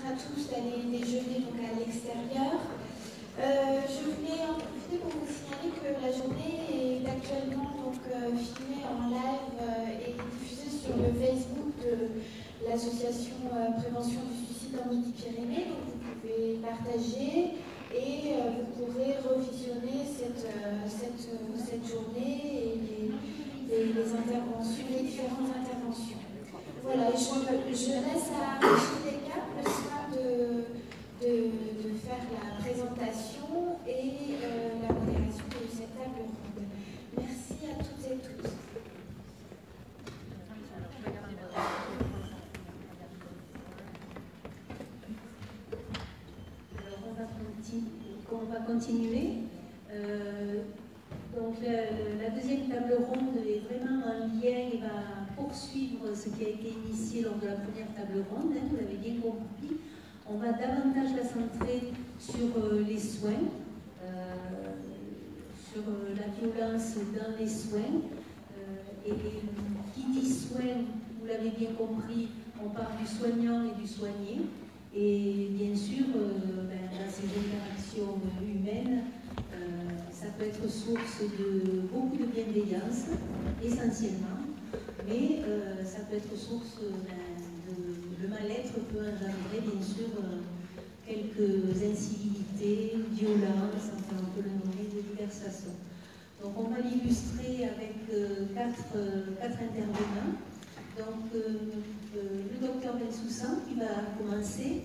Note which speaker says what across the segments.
Speaker 1: à tous d'aller déjeuner donc à l'extérieur. Je voulais en profiter pour vous signaler que la journée est actuellement donc, filmée en live et diffusée sur le Facebook de l'association Prévention du suicide en Midi-Pyrénées. Donc vous pouvez partager et vous pourrez revisionner cette journée et les interventions, les différentes interventions. Voilà, je laisse à Rachid Descartes le soin de faire la présentation et la modération de cette table ronde. Merci à toutes et tous.
Speaker 2: Alors on va continuer. Donc la deuxième table ronde est vraiment en lien et va poursuivre ce qui a été initié lors de la première table ronde, hein, vous l'avez bien compris. On va davantage la centrer sur les soins, sur la violence dans les soins. Et qui dit soin, vous l'avez bien compris, on parle du soignant et du soigné. Et bien sûr, dans ces interactions humaines, ça peut être source de beaucoup de bienveillance, essentiellement, mais ça peut être source de mal-être, peut engendrer bien sûr quelques incivilités, violences, enfin on peut le nommer de diverses façons. Donc on va l'illustrer avec quatre intervenants. Donc le docteur Bensoussan qui va commencer,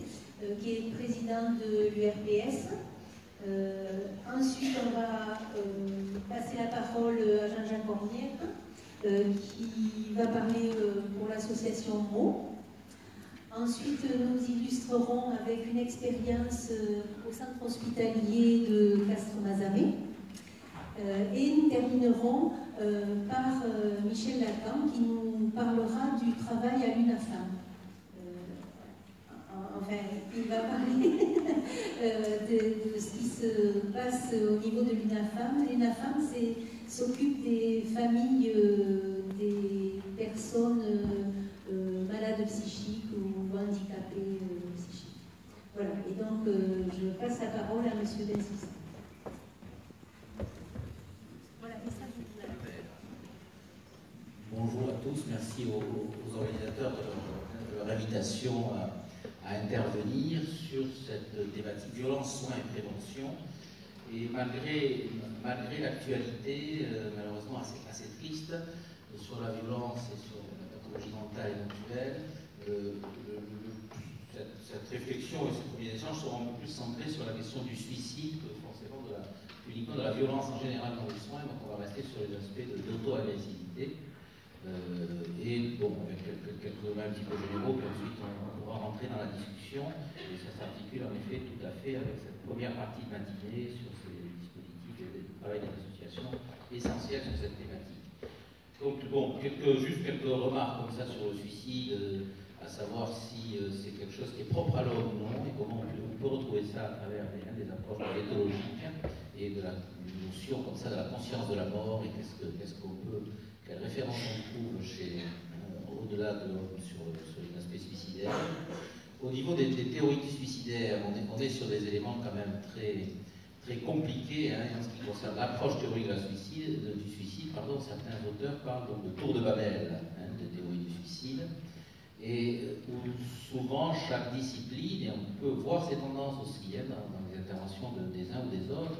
Speaker 2: qui est président de l'URPS. Ensuite, on va passer la parole à Jean-Jacques Cornière, qui va parler pour l'association MO. Ensuite, nous illustrerons avec une expérience au centre hospitalier de Castres-Mazamet. Et nous terminerons par Michel Lacan, qui nous parlera du travail à l'UNAFAM. Enfin, il va parler de ce qui se passe au niveau de l'UNAFAM. L'UNAFAM s'occupe des familles des personnes malades psychiques ou handicapées psychiques. Voilà, et donc je passe la parole à M. Bensoussan. Voilà, et ça,
Speaker 3: bonjour à tous, merci aux organisateurs de leur invitation à intervenir sur cette thématique violence, soins et prévention. Et malgré l'actualité, malheureusement assez triste, sur la violence et sur la pathologie mentale éventuelle, cette réflexion et ces premiers échanges seront un peu plus centrés sur la question du suicide que forcément uniquement de la violence en général dans les soins. Donc on va rester sur les aspects d'auto-agressivité. Et bon, avec quelques éléments un petit peu généraux, puis ensuite on pourra rentrer dans la discussion, et ça s'articule en effet tout à fait avec cette première partie de matinée sur ces dispositifs et le travail des associations essentiels sur cette thématique. Donc bon, juste quelques remarques comme ça sur le suicide, à savoir si c'est quelque chose qui est propre à l'homme ou non, et comment on peut retrouver ça à travers des approches éthologiques et de la notion comme ça de la conscience de la mort, et quelle référence on trouve au-delà de l'homme sur l'aspect suicidaire. Au niveau des théories suicidaires, on est sur des éléments quand même très compliqués, hein, en ce qui concerne l'approche théorique du suicide. Certains auteurs parlent donc de tour de Babel, hein, de théorie du suicide, et où souvent chaque discipline, et on peut voir ces tendances aussi hein, dans les interventions des uns ou des autres,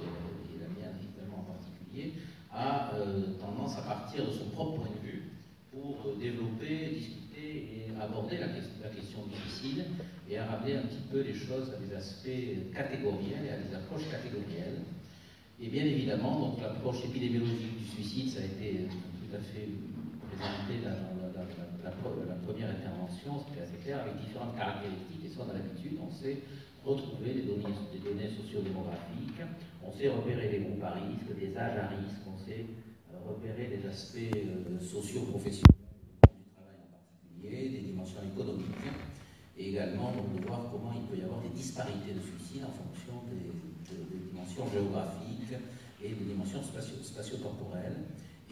Speaker 3: et la mienne évidemment en particulier, a tendance à partir de son propre point de vue pour développer, discuter et aborder la question du suicide, et à ramener un petit peu les choses à des aspects catégoriels et à des approches catégorielles. Et bien évidemment, donc l'approche épidémiologique du suicide, ça a été tout à fait présenté dans la première intervention, c'était assez clair, avec différentes caractéristiques, et ça on a l'habitude, on sait retrouver des données sociodémographiques, on sait repérer les groupes à risque, des âges à risque, on sait repérer des aspects socio-professionnels du travail en particulier, des dimensions économiques, et également donc, de voir comment il peut y avoir des disparités de suicide en fonction des dimensions géographiques et des dimensions spatio-temporelles.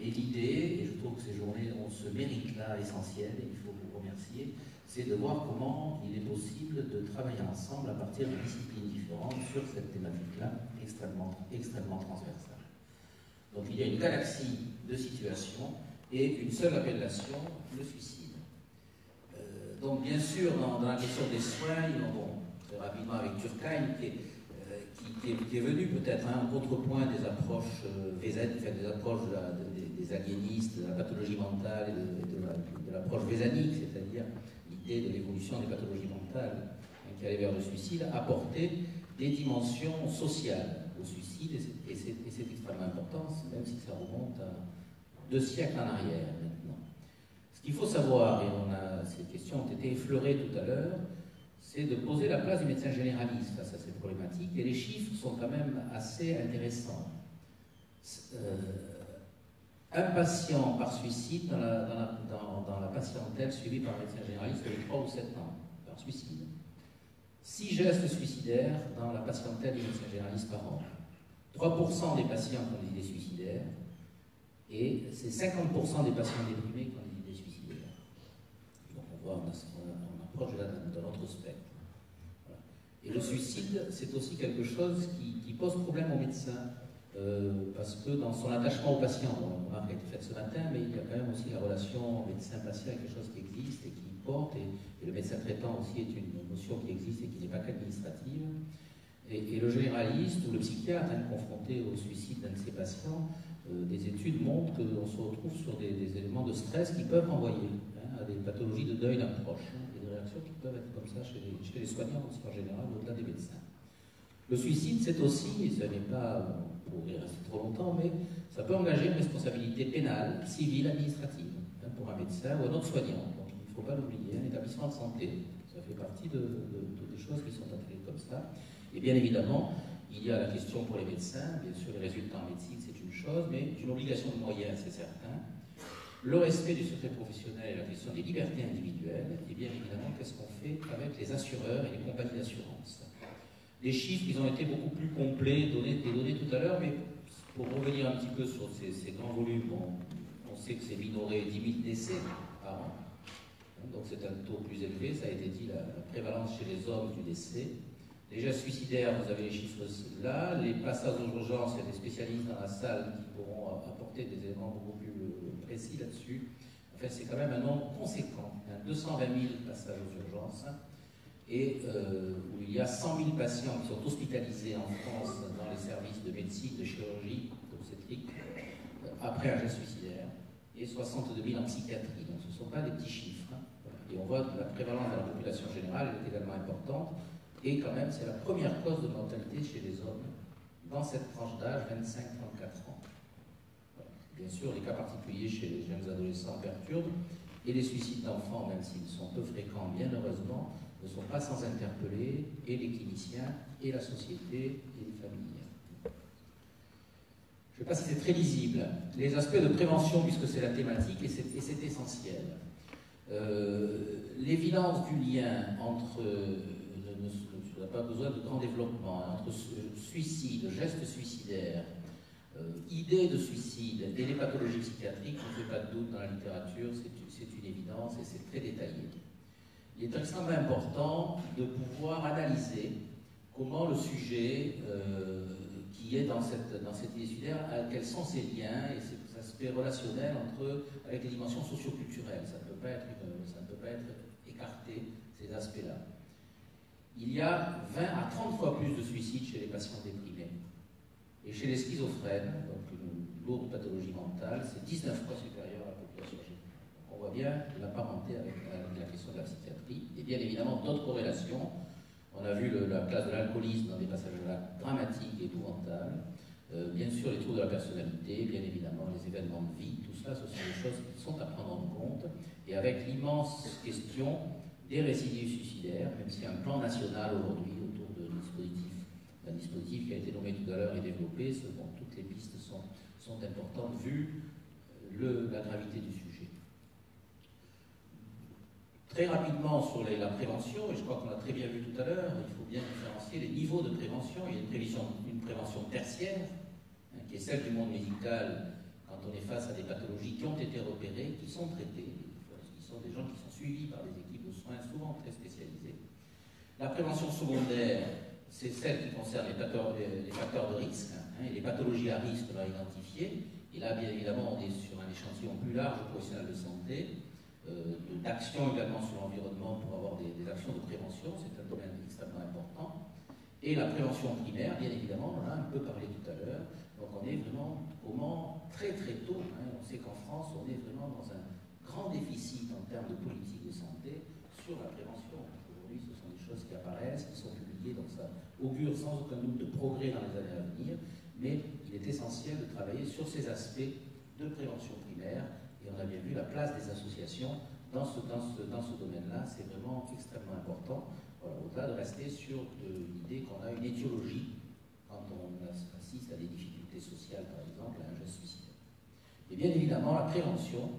Speaker 3: Et l'idée, et je trouve que ces journées ont ce mérite-là essentiel, et il faut vous remercier, c'est de voir comment il est possible de travailler ensemble à partir de disciplines différentes sur cette thématique-là, extrêmement transversale. Donc il y a une galaxie de situations et une seule appellation, le suicide. Donc bien sûr, dans la question des soins, très rapidement avec Durkheim, qui est venu peut-être en contrepoint des approches des approches des aliénistes, de la pathologie mentale et de l'approche vésanique, c'est-à-dire l'idée de l'évolution des pathologies mentales qui allait vers le suicide, apporter des dimensions sociales au suicide, et c'est extrêmement important, même si ça remonte à 2 siècles en arrière maintenant. Ce qu'il faut savoir, et ces questions ont été effleurées tout à l'heure, c'est de poser la place du médecin généraliste face à cette problématique, et les chiffres sont quand même assez intéressants. Un patient par suicide dans la patientèle suivie par un médecin généraliste de 3 ou 7 ans par suicide. 6 gestes suicidaires dans la patientèle du médecin généraliste par an. 3% des patients qui ont des idées suicidaires, et c'est 50% des patients déprimés qui ont des idées suicidaires. Donc on voit, on approche de notre spectre. Voilà. Et le suicide, c'est aussi quelque chose qui pose problème aux médecins, parce que dans son attachement au patient, on remarque qu'elle a été faite ce matin, mais il y a quand même aussi la relation médecin-patient, quelque chose qui existe et qui porte, et le médecin traitant aussi est une notion qui existe et qui n'est pas qu'administrative. Et le généraliste ou le psychiatre, confronté au suicide d'un de ses patients, des études montrent qu'on se retrouve sur des éléments de stress qui peuvent envoyer à des pathologies de deuil d'approche, et des réactions qui peuvent être comme ça chez les soignants aussi en général, au-delà des médecins. Le suicide, c'est aussi, et ce n'est pas pour y rester trop longtemps, mais ça peut engager une responsabilité pénale, civile, administrative, pour un médecin ou un autre soignant. Donc il ne faut pas l'oublier, un établissement de santé, ça fait partie des choses qui sont intégrées comme ça. Et bien évidemment, il y a la question pour les médecins, bien sûr les résultats en médecine c'est une chose, mais une obligation de moyens c'est certain. Le respect du secret professionnel et la question des libertés individuelles, et bien évidemment qu'est-ce qu'on fait avec les assureurs et les compagnies d'assurance. Les chiffres, ils ont été beaucoup plus complets, donnés tout à l'heure, mais pour revenir un petit peu sur ces grands volumes, on sait que c'est minoré 10 000 décès par an. Donc c'est un taux plus élevé, ça a été dit, la prévalence chez les hommes du décès. Les gestes suicidaires, vous avez les chiffres là. Les passages aux urgences, il y a des spécialistes dans la salle qui pourront apporter des éléments beaucoup plus précis là-dessus. Enfin, c'est quand même un nombre conséquent. Il y a 220 000 passages aux urgences et où il y a 100 000 patients qui sont hospitalisés en France dans les services de médecine, de chirurgie, d'obstétrique, après un geste suicidaire, et 62 000 en psychiatrie. Donc ce ne sont pas des petits chiffres. Et on voit que la prévalence dans la population générale est également importante. Et quand même, c'est la première cause de mortalité chez les hommes dans cette tranche d'âge, 25-34 ans. Voilà. Bien sûr, les cas particuliers chez les jeunes adolescents perturbent, et les suicides d'enfants, même s'ils sont peu fréquents, bien heureusement, ne sont pas sans interpeller et les cliniciens, et la société, et les familles. Je ne sais pas si c'est très lisible. Les aspects de prévention, puisque c'est la thématique, et c'est essentiel. L'évidence du lien entre... on n'a pas besoin de grand développement, entre suicide, gestes suicidaires, idées de suicide et les pathologies psychiatriques, il ne fait pas de doute dans la littérature, c'est une évidence et c'est très détaillé. Il est extrêmement important de pouvoir analyser comment le sujet qui est dans cette idée suicidaire, quels sont ses liens et ses aspects relationnels avec les dimensions socio-culturelles. Ça ne peut pas être écarté, ces aspects-là. Il y a 20 à 30 fois plus de suicides chez les patients déprimés. Et chez les schizophrènes, donc une lourde pathologie mentale, c'est 19 fois supérieur à la population générale. On voit bien la parenté avec la question de la psychiatrie. Et bien évidemment, d'autres corrélations. On a vu la place de l'alcoolisme dans des passages là dramatiques et épouvantables. Bien sûr, les troubles de la personnalité, bien évidemment, les événements de vie. Tout cela, ce sont des choses qui sont à prendre en compte. Et avec l'immense question des récidives suicidaires, même s'il y a un plan national aujourd'hui autour d'un dispositif qui a été nommé tout à l'heure et développé, toutes les pistes sont importantes vu la gravité du sujet. Très rapidement sur la prévention, et je crois qu'on l'a très bien vu tout à l'heure, il faut bien différencier les niveaux de prévention. Il y a une prévention tertiaire, qui est celle du monde médical quand on est face à des pathologies qui ont été repérées, qui sont traitées, qui sont des gens qui sont suivis par des équipes de soins souvent très spécialisées. La prévention secondaire, c'est celle qui concerne les facteurs de risque et les pathologies à risque à identifier. Et là, bien évidemment, on est sur un échantillon plus large de professionnels de santé, d'actions également sur l'environnement pour avoir des actions de prévention, c'est un domaine extrêmement important. Et la prévention primaire, bien évidemment, on en a un peu parlé tout à l'heure, donc on est vraiment au moment très très tôt, on sait qu'en France, on est vraiment dans un grand déficit en termes de politique de santé sur la prévention. Aujourd'hui, ce sont des choses qui apparaissent, qui sont publiées, donc ça augure sans aucun doute de progrès dans les années à venir, mais il est essentiel de travailler sur ces aspects de prévention primaire, et on a bien vu la place des associations dans ce domaine-là, c'est vraiment extrêmement important, voilà, au-delà de rester sur l'idée qu'on a une étiologie quand on assiste à des difficultés sociales, par exemple, à un geste suicidaire. Et bien évidemment, la prévention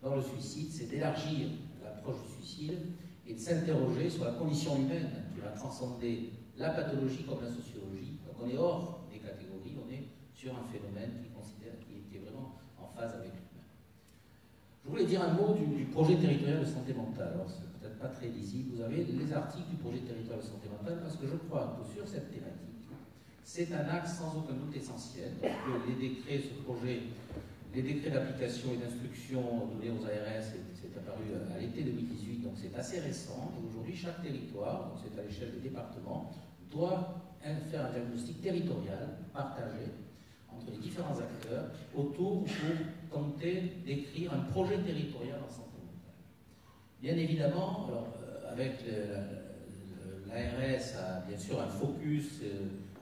Speaker 3: dans le suicide, c'est d'élargir l'approche du suicide et de s'interroger sur la condition humaine qui va transcender la pathologie comme la sociologie. Donc on est hors des catégories, on est sur un phénomène qui est vraiment en phase avec l'humain. Je voulais dire un mot du projet territorial de santé mentale. Alors c'est peut-être pas très lisible, vous avez les articles du projet territorial de santé mentale parce que je crois que sur cette thématique, c'est un axe sans aucun doute essentiel. Donc, les décrets, ce projet, les décrets d'application et d'instruction donnés aux ARS, c'est apparu à l'été 2018, donc c'est assez récent. Et aujourd'hui, chaque territoire, donc c'est à l'échelle des départements, doit faire un diagnostic territorial partagé entre les différents acteurs autour pour tenter d'écrire un projet territorial en santé mentale. Bien évidemment, alors, avec l'ARS a bien sûr un focus,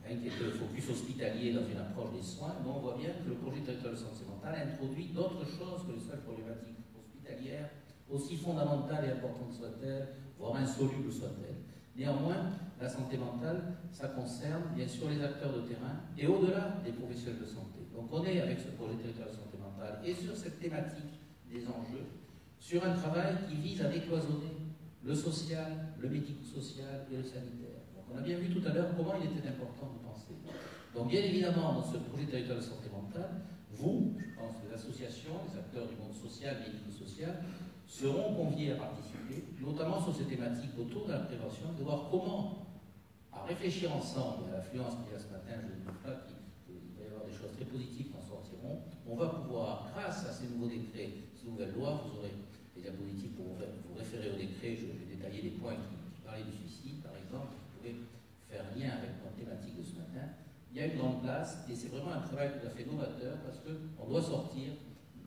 Speaker 3: qui est le focus hospitalier dans une approche des soins, mais on voit bien que le projet territorial de santé mentale introduit d'autres choses que les seules problématiques hospitalières, aussi fondamentales et importantes soient-elles, voire insolubles soient-elles. Néanmoins, la santé mentale, ça concerne bien sûr les acteurs de terrain et au-delà des professionnels de santé. Donc on est avec ce projet territorial de santé mentale et sur cette thématique des enjeux, sur un travail qui vise à décloisonner le social, le médico-social et le sanitaire. Donc on a bien vu tout à l'heure comment il était important de penser. Donc bien évidemment, dans ce projet territorial de santé mentale, vous, je pense, les associations, les acteurs du monde social, médico-social, seront conviés à participer, notamment sur ces thématiques autour de la prévention, de voir comment, à réfléchir ensemble, à l'affluence qu'il y a ce matin, je ne doute pas qu'il va y avoir des choses très positives qui en sortiront, on va pouvoir, grâce à ces nouveaux décrets, ces nouvelles lois, vous aurez des diapositives pour vous référer au décret, je vais détailler les points qui parlaient du suicide, par exemple, vous pouvez faire lien avec notre thématique de ce matin. Il y a une grande place, et c'est vraiment un travail tout à fait novateur, parce qu'on doit sortir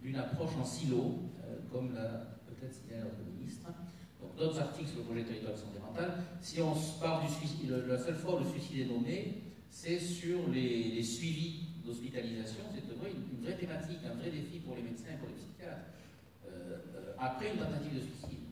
Speaker 3: d'une approche en silo, comme l'a peut-être signalé notre ministre. Donc d'autres articles sur le projet territorial de santé mentale. Si on parle du suicide, la seule fois où le suicide est nommé, c'est sur les suivis d'hospitalisation. C'est une vraie thématique, un vrai défi pour les médecins et pour les psychiatres. Après une tentative de suicide.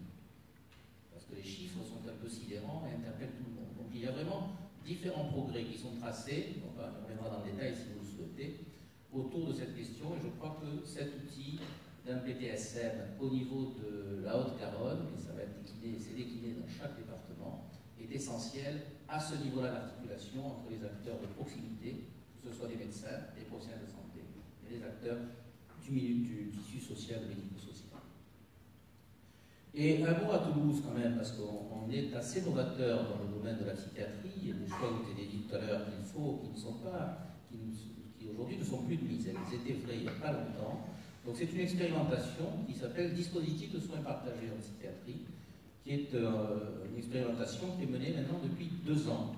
Speaker 3: Parce que les chiffres sont un peu sidérants et interpellent tout le monde. Donc il y a vraiment différents progrès qui sont tracés, on reviendra dans le détail si vous le souhaitez, autour de cette question, et je crois que cet outil d'un PTSM au niveau de la Haute-Garonne, et ça va être décliné, c'est décliné dans chaque département, est essentiel à ce niveau-là d'articulation entre les acteurs de proximité, que ce soit des médecins, des professionnels de santé, et les acteurs du tissu social et médico-social. Et un mot à Toulouse quand même, parce qu'on est assez novateur dans le domaine de la psychiatrie, il y a des choix qui ont été dit tout à l'heure qui aujourd'hui ne sont plus de mise, elles étaient vraies il n'y a pas longtemps. Donc c'est une expérimentation qui s'appelle Dispositif de soins partagés en psychiatrie, qui est une expérimentation qui est menée maintenant depuis 2 ans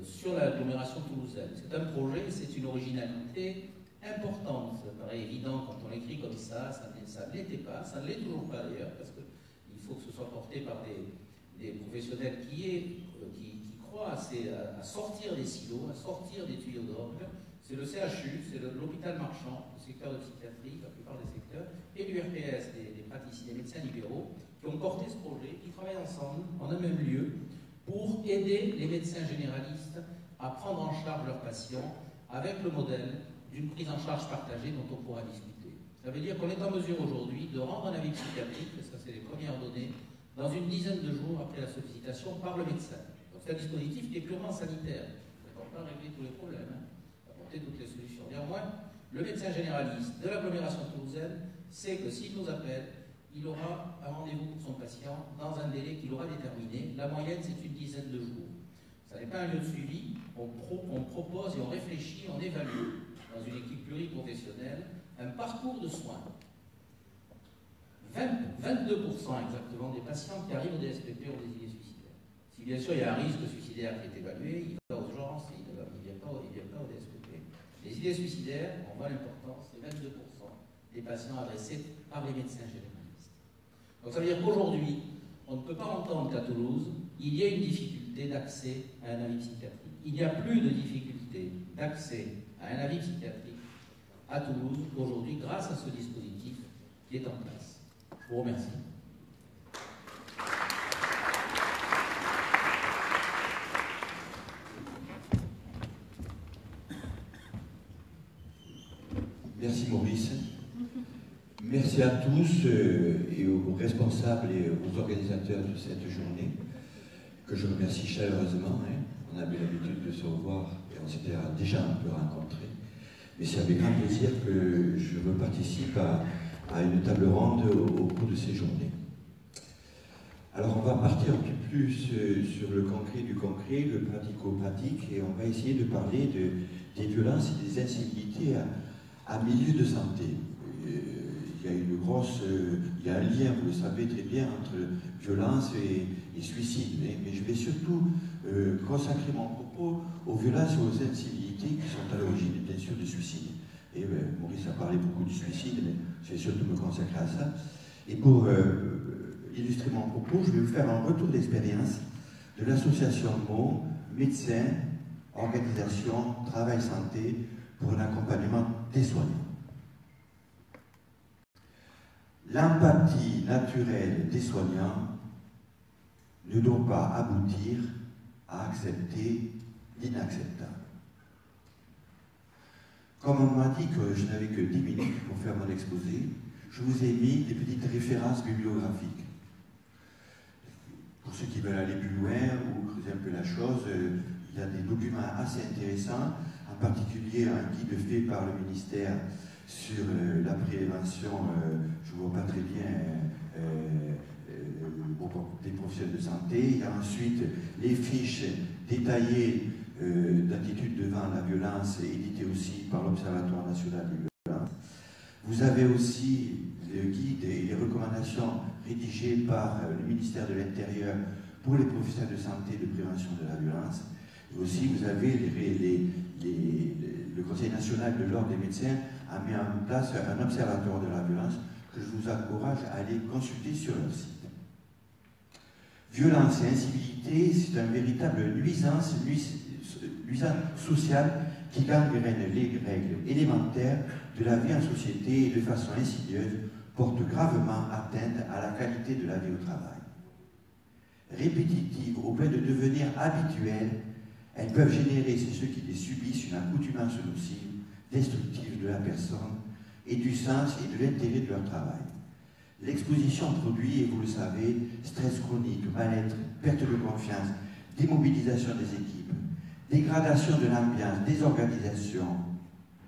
Speaker 3: sur l'agglomération toulousaine. C'est un projet, c'est une originalité importante. Ça paraît évident quand on l'écrit comme ça ne l'était pas, ça ne l'est toujours pas d'ailleurs, parce qu'il faut que ce soit porté par des professionnels qui croient à sortir des silos, à sortir des tuyaux d'orgue. C'est le CHU, c'est l'hôpital marchand, le secteur de psychiatrie, la plupart des secteurs, et l'URPS, des praticiens, des médecins libéraux, qui ont porté ce projet, qui travaillent ensemble, en un même lieu, pour aider les médecins généralistes à prendre en charge leurs patients avec le modèle d'une prise en charge partagée dont on pourra discuter. Ça veut dire qu'on est en mesure aujourd'hui de rendre un avis psychiatrique, ça c'est les premières données, dans une dizaine de jours après la sollicitation par le médecin. Donc c'est un dispositif qui est purement sanitaire. Ça ne va pas régler tous les problèmes, apporter toutes les solutions. Néanmoins, le médecin généraliste de l'agglomération toulousaine sait que s'il nous appelle, il aura un rendez-vous pour son patient dans un délai qu'il aura déterminé. La moyenne, c'est une dizaine de jours. Ça n'est pas un lieu de suivi, on propose et on réfléchit, on évalue, dans une équipe pluriprofessionnelle, un parcours de soins. 22% exactement des patients qui arrivent au DSPP ont des idées suicidaires. Si bien sûr il y a un risque suicidaire qui est évalué, il va aux urgences, il ne vient pas au DSPP. Les idées suicidaires, on voit l'importance, c'est 22% des patients adressés par les médecins généralistes. Donc ça veut dire qu'aujourd'hui, on ne peut pas entendre qu'à Toulouse, il y a une difficulté d'accès à un avis psychiatrique. Il n'y a plus de difficulté d'accès à un avis psychiatrique à Toulouse aujourd'hui grâce à ce dispositif qui est en place. Je vous remercie.
Speaker 4: Merci Maurice. Merci à tous et aux responsables et aux organisateurs de cette journée, que je remercie chaleureusement. On avait l'habitude de se revoir et on s'était déjà un peu rencontrés. Mais c'est avec grand plaisir que je participe à une table ronde au cours de ces journées. Alors on va partir un peu plus sur le concret du concret, le pratico-pratique, et on va essayer de parler des violences et des incivilités à milieu de santé. Il y a un lien, vous le savez très bien, entre violence et suicide, mais je vais surtout consacrer mon propos aux violences et aux incivilités qui sont à l'origine, bien sûr, du suicide. Et Maurice a parlé beaucoup du suicide, mais je vais surtout me consacrer à ça. Et pour illustrer mon propos, je vais vous faire un retour d'expérience de l'association MO, Médecins, Organisation, Travail Santé, pour un accompagnement des soignants. L'empathie naturelle des soignants ne doit pas aboutir à accepter l'inacceptable. Comme on m'a dit que je n'avais que 10 minutes pour faire mon exposé, je vous ai mis des petites références bibliographiques. Pour ceux qui veulent aller plus loin ou creuser un peu la chose, il y a des documents assez intéressants, en particulier un guide fait par le ministère sur la prévention, je ne vois pas très bien, des professionnels de santé. Il y a ensuite les fiches détaillées d'attitude devant la violence, éditées aussi par l'Observatoire national des violences. Vous avez aussi le guide et les recommandations rédigées par le ministère de l'Intérieur pour les professionnels de santé de prévention de la violence. Et aussi, vous avez le Conseil national de l'ordre des médecins a mis en place un observatoire de la violence que je vous encourage à aller consulter sur leur site. Violence et incivilité, c'est une véritable nuisance sociale qui gangrène les règles élémentaires de la vie en société et de façon insidieuse porte gravement atteinte à la qualité de la vie au travail. Répétitives au point de devenir habituelles, elles peuvent générer, c'est ceux qui les subissent, une accoutumance nocive, destructive de la personne et du sens et de l'intérêt de leur travail. L'exposition produit, et vous le savez, stress chronique, mal-être, perte de confiance, démobilisation des équipes, dégradation de l'ambiance, désorganisation,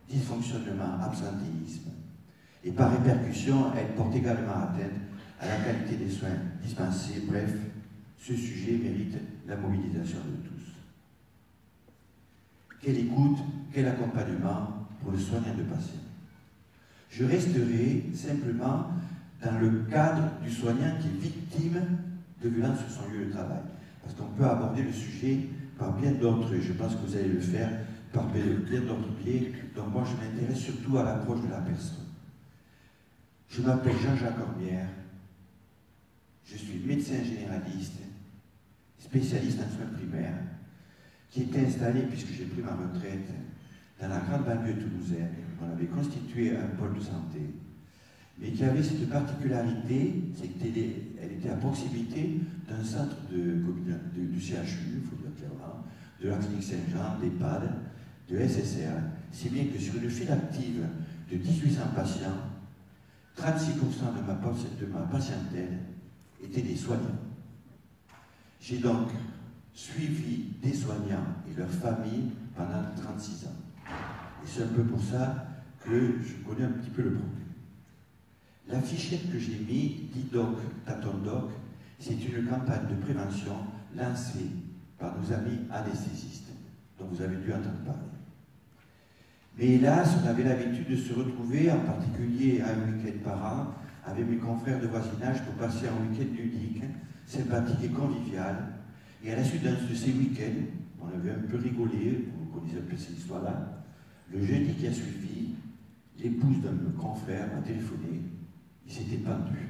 Speaker 4: dysfonctionnement, absentéisme. Et par répercussion, elle porte également atteinte à la qualité des soins dispensés. Bref, ce sujet mérite la mobilisation de tous. Quelle écoute, quel accompagnement pour le soignant de patient. Je resterai simplement dans le cadre du soignant qui est victime de violences sur son lieu de travail. Parce qu'on peut aborder le sujet par bien d'autres, et je pense que vous allez le faire, par bien d'autres biais. Donc moi, je m'intéresse surtout à l'approche de la personne. Je m'appelle Jean-Jacques Corbière, je suis médecin généraliste, spécialiste en soins primaires, qui était installé, puisque j'ai pris ma retraite, dans la grande banlieue toulousaine. On avait constitué un pôle de santé, mais qui avait cette particularité, c'est qu'elle était à proximité d'un centre du CHU, il faut dire clairement, de la clinique Saint-Jean, d'EHPAD, de SSR, si bien que sur une file active de 1800 patients, 36% de ma patientèle étaient des soignants. J'ai donc suivi des soignants et leurs familles pendant 36 ans. Et c'est un peu pour ça que je connais un petit peu le problème. La fichette que j'ai mise, dit doc, taton doc, c'est une campagne de prévention lancée par nos amis anesthésistes, dont vous avez dû entendre parler. Mais hélas, on avait l'habitude de se retrouver, en particulier un week-end par an, avec mes confrères de voisinage pour passer un week-end ludique, sympathique et convivial. Et à la suite d'un de ces week-ends, on avait un peu rigolé, vous connaissez un peu cette histoire-là, le jeudi qui a suivi, l'épouse d'un de mes confrères m'a téléphoné, il s'était pendu.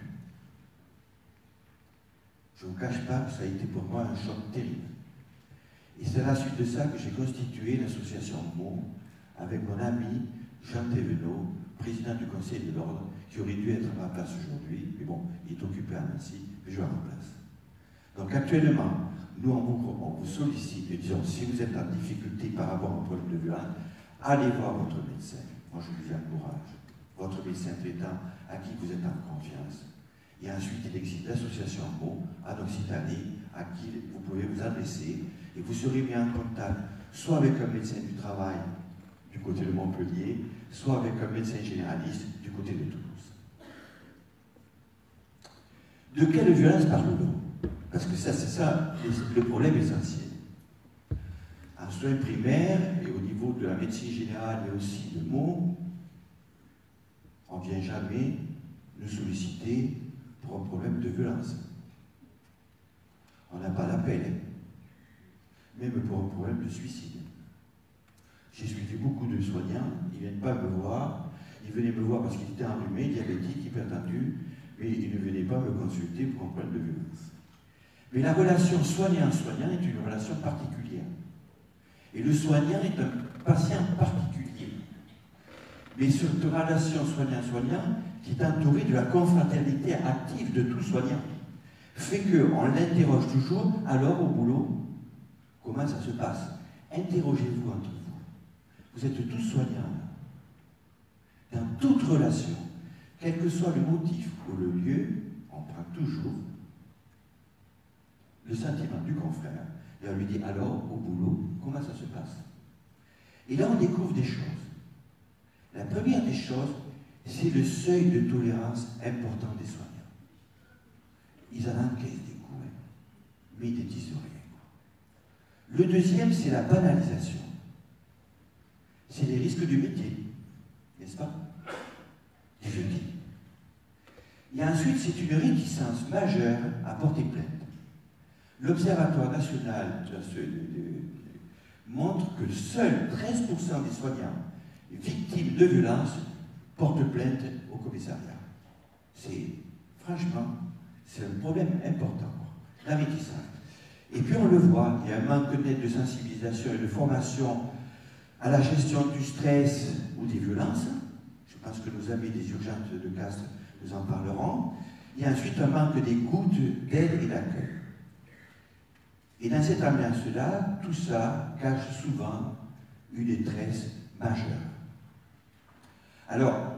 Speaker 4: Je ne vous cache pas que ça a été pour moi un choc terrible. Et c'est à la suite de ça que j'ai constitué l'association MO avec mon ami Jean Thévenot, président du Conseil de l'Ordre, qui aurait dû être à ma place aujourd'hui, mais bon, il est occupé à Nancy, mais je le remplace. Donc actuellement, nous on vous sollicite, et disons, si vous êtes en difficulté par rapport à un problème de violence, allez voir votre médecin. Moi je vous y encourage. Votre médecin traitant à qui vous êtes en confiance. Et ensuite, il existe l'association MO en Occitanie à qui vous pouvez vous adresser et vous serez mis en contact soit avec un médecin du travail du côté de Montpellier, soit avec un médecin généraliste du côté de Toulouse. De quelle violence parle-t-on? Parce que ça, c'est ça le problème essentiel. En soins primaires et au niveau de la médecine générale, mais aussi de MO, on ne vient jamais nous solliciter pour un problème de violence. On n'a pas l'appel, même pour un problème de suicide. J'ai suivi beaucoup de soignants, ils ne viennent pas me voir, ils venaient me voir parce qu'ils étaient enrhumés, diabétiques, hypertendus, mais ils ne venaient pas me consulter pour un problème de violence. Mais la relation soignant-soignant est une relation particulière. Et le soignant est un patient particulier. Mais cette relation soignant-soignant, qui est entourée de la confraternité active de tout soignant, fait qu'on l'interroge toujours, alors au boulot, comment ça se passe? Interrogez-vous entre vous. Vous êtes tous soignants. Dans toute relation, quel que soit le motif ou le lieu, on prend toujours le sentiment du confrère et on lui dit alors au boulot, comment ça se passe? Et là on découvre des choses. La première des choses, c'est le seuil de tolérance important des soignants. Ils en encaissent des coups, mais ils ne disent rien. Le deuxième, c'est la banalisation. C'est les risques du métier, n'est-ce pas? Et je dis. Et ensuite, c'est une réticence majeure à porter plainte. L'Observatoire national montre que seuls 13% des soignants victimes de violences portent plainte au commissariat. Franchement, c'est un problème important, la réticence. Et puis on le voit, il y a un manque net de sensibilisation et de formation à la gestion du stress ou des violences. Je pense que nos amis des urgences de Castres nous en parleront. Il y a ensuite un manque d'écoute, d'aide et d'accueil. Et dans cette ambiance-là, tout ça cache souvent une détresse majeure. Alors,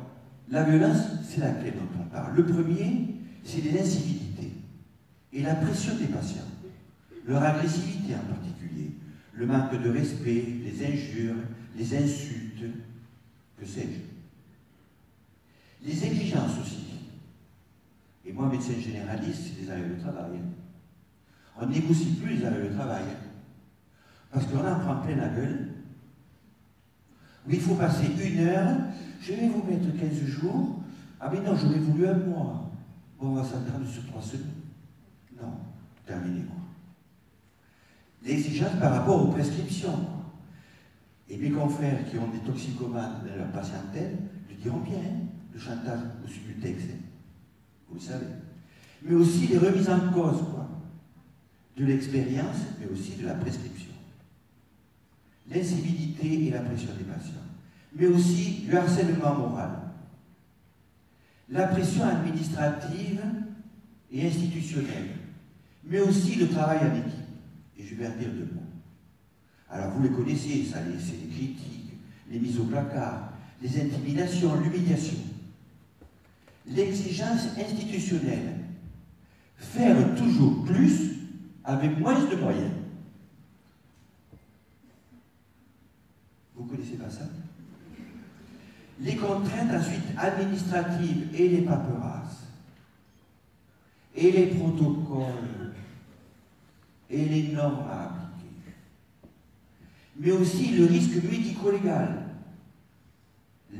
Speaker 4: la violence, c'est laquelle dont on parle? Le premier, c'est les incivilités et la pression des patients, leur agressivité en particulier, le manque de respect, les injures, les insultes, que sais-je. Les exigences aussi. Et moi, médecin généraliste, c'est des arrêts de travail. On ne négocie plus les arrêts de travail. Parce qu'on en prend plein la gueule. Oui, il faut passer 1 heure, je vais vous mettre 15 jours. Ah mais non, j'aurais voulu 1 mois. Bon, on va s'entendre sur 3 semaines. Non, terminé quoi. L'exigence par rapport aux prescriptions. Et mes confrères qui ont des toxicomanes dans leur patientèle le diront bien, le chantage au-dessus du texte. Vous le savez. Mais aussi les remises en cause, quoi. De l'expérience, mais aussi de la prescription. L'incivilité et la pression des patients. Mais aussi le harcèlement moral. La pression administrative et institutionnelle. Mais aussi le travail en équipe. Et je vais en dire 2 mots. Alors vous les connaissez, ça, c'est les critiques, les mises au placard, les intimidations, l'humiliation. L'exigence institutionnelle. Faire toujours plus avec moins de moyens. Vous ne connaissez pas ça? Les contraintes ensuite administratives et les paperasses, et les protocoles, et les normes à appliquer. mais aussi le risque médico-légal,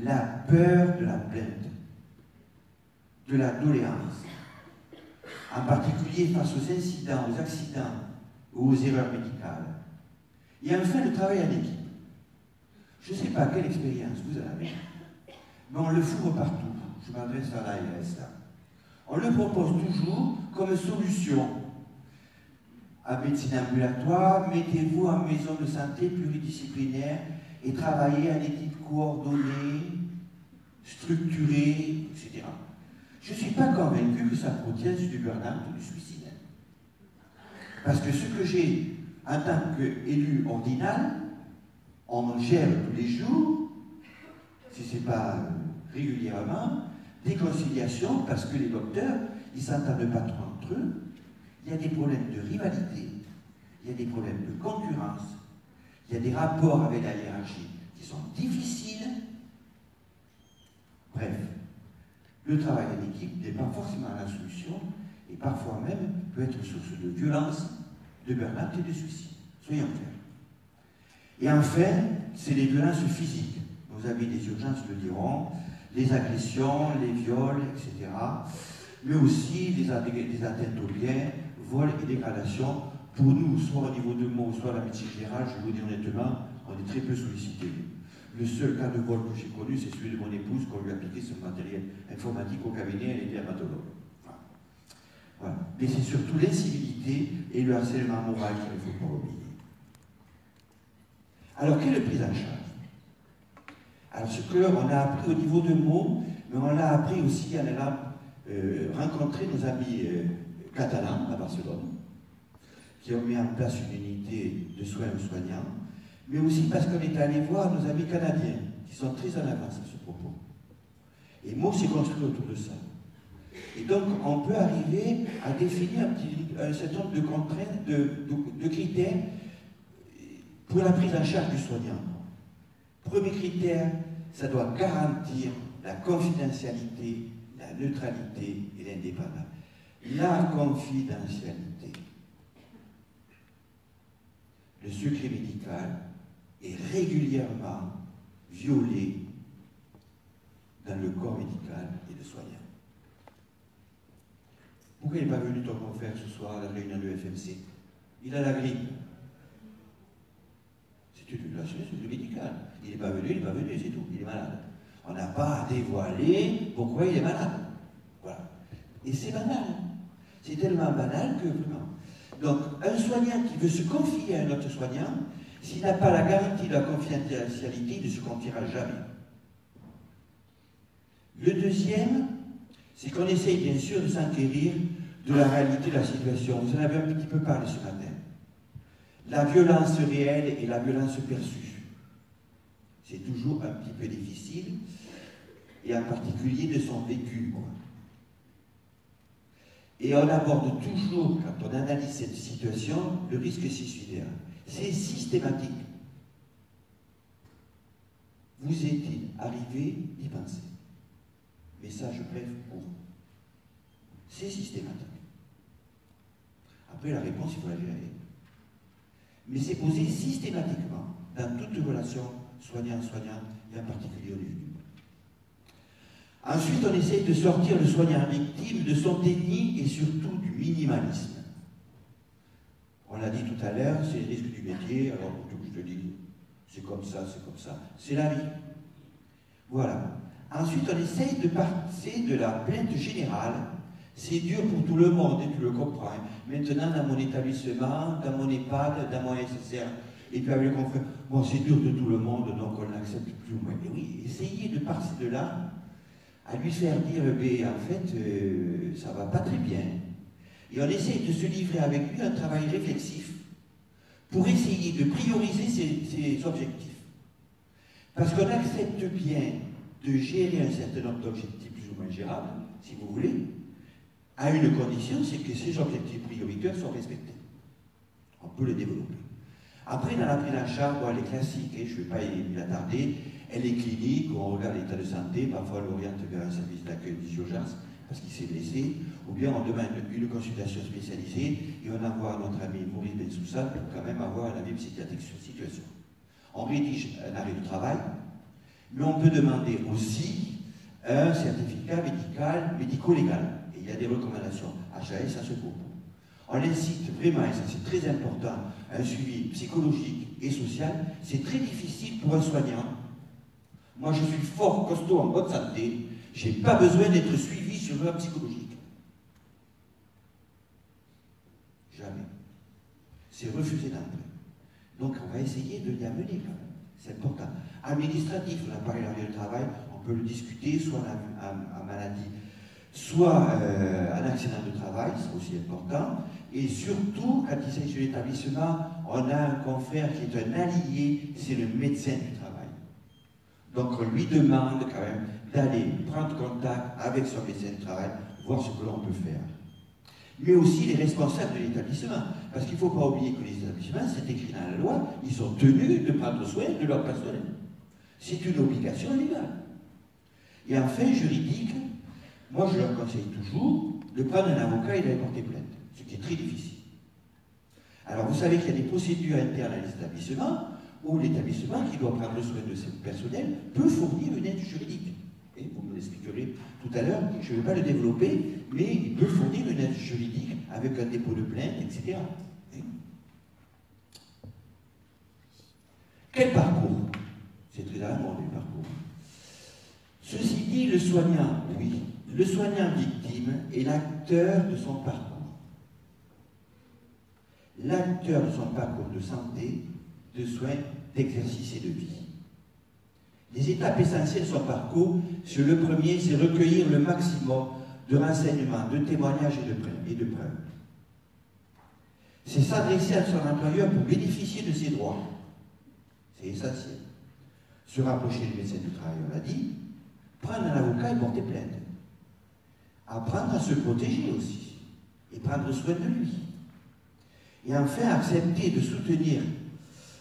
Speaker 4: la peur de la plainte, de la doléance, en particulier face aux incidents, aux accidents ou aux erreurs médicales. Et enfin, le travail en équipe. Je ne sais pas quelle expérience vous avez, mais on le fourre partout. Je m'adresse à l'ARS là. On le propose toujours comme solution. À médecine ambulatoire, mettez-vous en maison de santé pluridisciplinaire et travaillez en équipe coordonnée, structurée, etc. Je ne suis pas convaincu que ça protège du burn-out ou du suicide. Parce que ce que j'ai en tant qu'élu ordinal, on gère tous les jours, si ce n'est pas régulièrement, des conciliations parce que les docteurs, ils ne s'entendent pas trop entre eux. Il y a des problèmes de rivalité, il y a des problèmes de concurrence, il y a des rapports avec la hiérarchie qui sont difficiles. Bref, le travail en équipe n'est pas forcément la solution et parfois même peut être source de violence, de burn-out et de suicide. Soyons clairs. Et enfin, c'est les violences physiques. Nos amis des urgences le diront, les agressions, les viols, etc. Mais aussi les atteintes aux biens, vols et dégradations. Pour nous, soit au niveau de mots, soit à la médecine générale, je vous dis honnêtement, on est très peu sollicités. Le seul cas de vol que j'ai connu, c'est celui de mon épouse, qu'on lui a appliqué son matériel informatique au cabinet, elle était dermatologue. Voilà. Mais c'est surtout l'incivilité et le harcèlement moral qu'il ne faut pas oublier. Alors, quelle prise en charge? Alors, ce que on a appris au niveau de mots, mais on l'a appris aussi en allant rencontrer nos amis catalans à Barcelone, qui ont mis en place une unité de soins aux soignants, mais aussi parce qu'on est allé voir nos amis canadiens, qui sont très en avance à ce propos. Et Meaux s'est construit autour de ça. Et donc, on peut arriver à définir un certain nombre de contraintes, de critères pour la prise en charge du soignant. Premier critère, ça doit garantir la confidentialité, la neutralité et l'indépendance. La confidentialité. Le secret médical est régulièrement violé dans le corps médical et le soignant. Pourquoi il n'est pas venu ton confrère ce soir à la réunion de FMC? Il a la grippe. C'est une violation du secret médical. Il n'est pas venu, c'est tout. Il est malade. On n'a pas à dévoiler pourquoi il est malade. Voilà. Et c'est banal. C'est tellement banal que vraiment. Donc, un soignant qui veut se confier à un autre soignant, s'il n'a pas la garantie de la confidentialité, il ne se confiera jamais. Le deuxième, c'est qu'on essaye bien sûr de s'enquérir de la réalité de la situation. Vous en avez un petit peu parlé ce matin. La violence réelle et la violence perçue. C'est toujours un petit peu difficile, et en particulier de son vécu. Et on aborde toujours, quand on analyse cette situation, le risque suicidaire. C'est systématique. Vous étiez arrivé d'y penser. Message bref pour. C'est systématique. Après, la réponse, il faut la gérer. Mais c'est posé systématiquement dans toute relation soignant-soignant, et en particulier au début. Ensuite, on essaye de sortir le soignant victime de son déni et surtout du minimalisme. On l'a dit tout à l'heure, c'est le risque du métier, alors plutôt que je te dis, c'est comme ça, c'est la vie. Voilà. Ensuite, on essaye de passer de la plainte générale. C'est dur pour tout le monde, et tu le comprends. Maintenant, dans mon établissement, dans mon EHPAD, dans mon SSR, et puis avec le confrère, bon, c'est dur de tout le monde, donc on l'accepte plus ou moins. Mais oui, essayez de passer de là à lui faire dire, en fait, ça va pas très bien. Et on essaye de se livrer avec lui un travail réflexif pour essayer de prioriser ses objectifs. Parce qu'on accepte bien de gérer un certain nombre d'objectifs plus ou moins gérables, si vous voulez, à une condition, c'est que ces objectifs prioritaires sont respectés. On peut les développer. Après, dans la prise en charge, bon, elle est classique, je ne vais pas y attarder, elle est clinique, on regarde l'état de santé, parfois on l'oriente vers un service d'accueil des urgences parce qu'il s'est blessé, ou bien on demande une consultation spécialisée et on envoie notre ami Maurice Bensoussa pour quand même avoir un avis psychiatrique sur la situation. on rédige un arrêt de travail, mais on peut demander aussi un certificat médico-légal. Et il y a des recommandations HAS à ce propos. On incite vraiment, et ça c'est très important, un suivi psychologique et social. C'est très difficile pour un soignant. Moi je suis fort, costaud, en bonne santé, je n'ai pas besoin d'être suivi sur le plan psychologique. Jamais. C'est refusé d'entrer. Donc on va essayer de y amener quand même. C'est important. Administratif, on a parlé de l'arrêt de travail, on peut le discuter, soit en maladie, soit en accident de travail, c'est aussi important. Et surtout, quand il s'agit de l'établissement, on a un confrère qui est un allié, c'est le médecin du travail. Donc on lui demande quand même d'aller prendre contact avec son médecin du travail, voir ce que l'on peut faire. Mais aussi les responsables de l'établissement. Parce qu'il ne faut pas oublier que les établissements, c'est écrit dans la loi, ils sont tenus de prendre soin de leur personnel. C'est une obligation légale. Et en fin juridique, moi je leur conseille toujours de prendre un avocat et d'aller porter plainte, ce qui est très difficile. Alors vous savez qu'il y a des procédures internes à l'établissement où l'établissement qui doit prendre soin de ce personnel peut fournir une aide juridique. Et vous me l'expliquerez tout à l'heure, je ne vais pas le développer, mais il peut fournir une aide juridique avec un dépôt de plainte, etc. Quel parcours? C'est très à la mode, le parcours. Ceci dit, le soignant, oui, le soignant victime est l'acteur de son parcours. L'acteur de son parcours de santé, de soins, d'exercice et de vie. Les étapes essentielles de son parcours, sur le premier, c'est recueillir le maximum de renseignements, de témoignages et de preuves. C'est s'adresser à son employeur pour bénéficier de ses droits. C'est essentiel. Se rapprocher du médecin du travail, on l'a dit, prendre un avocat et porter plainte. Apprendre à se protéger aussi, et prendre soin de lui. Et enfin, accepter de soutenir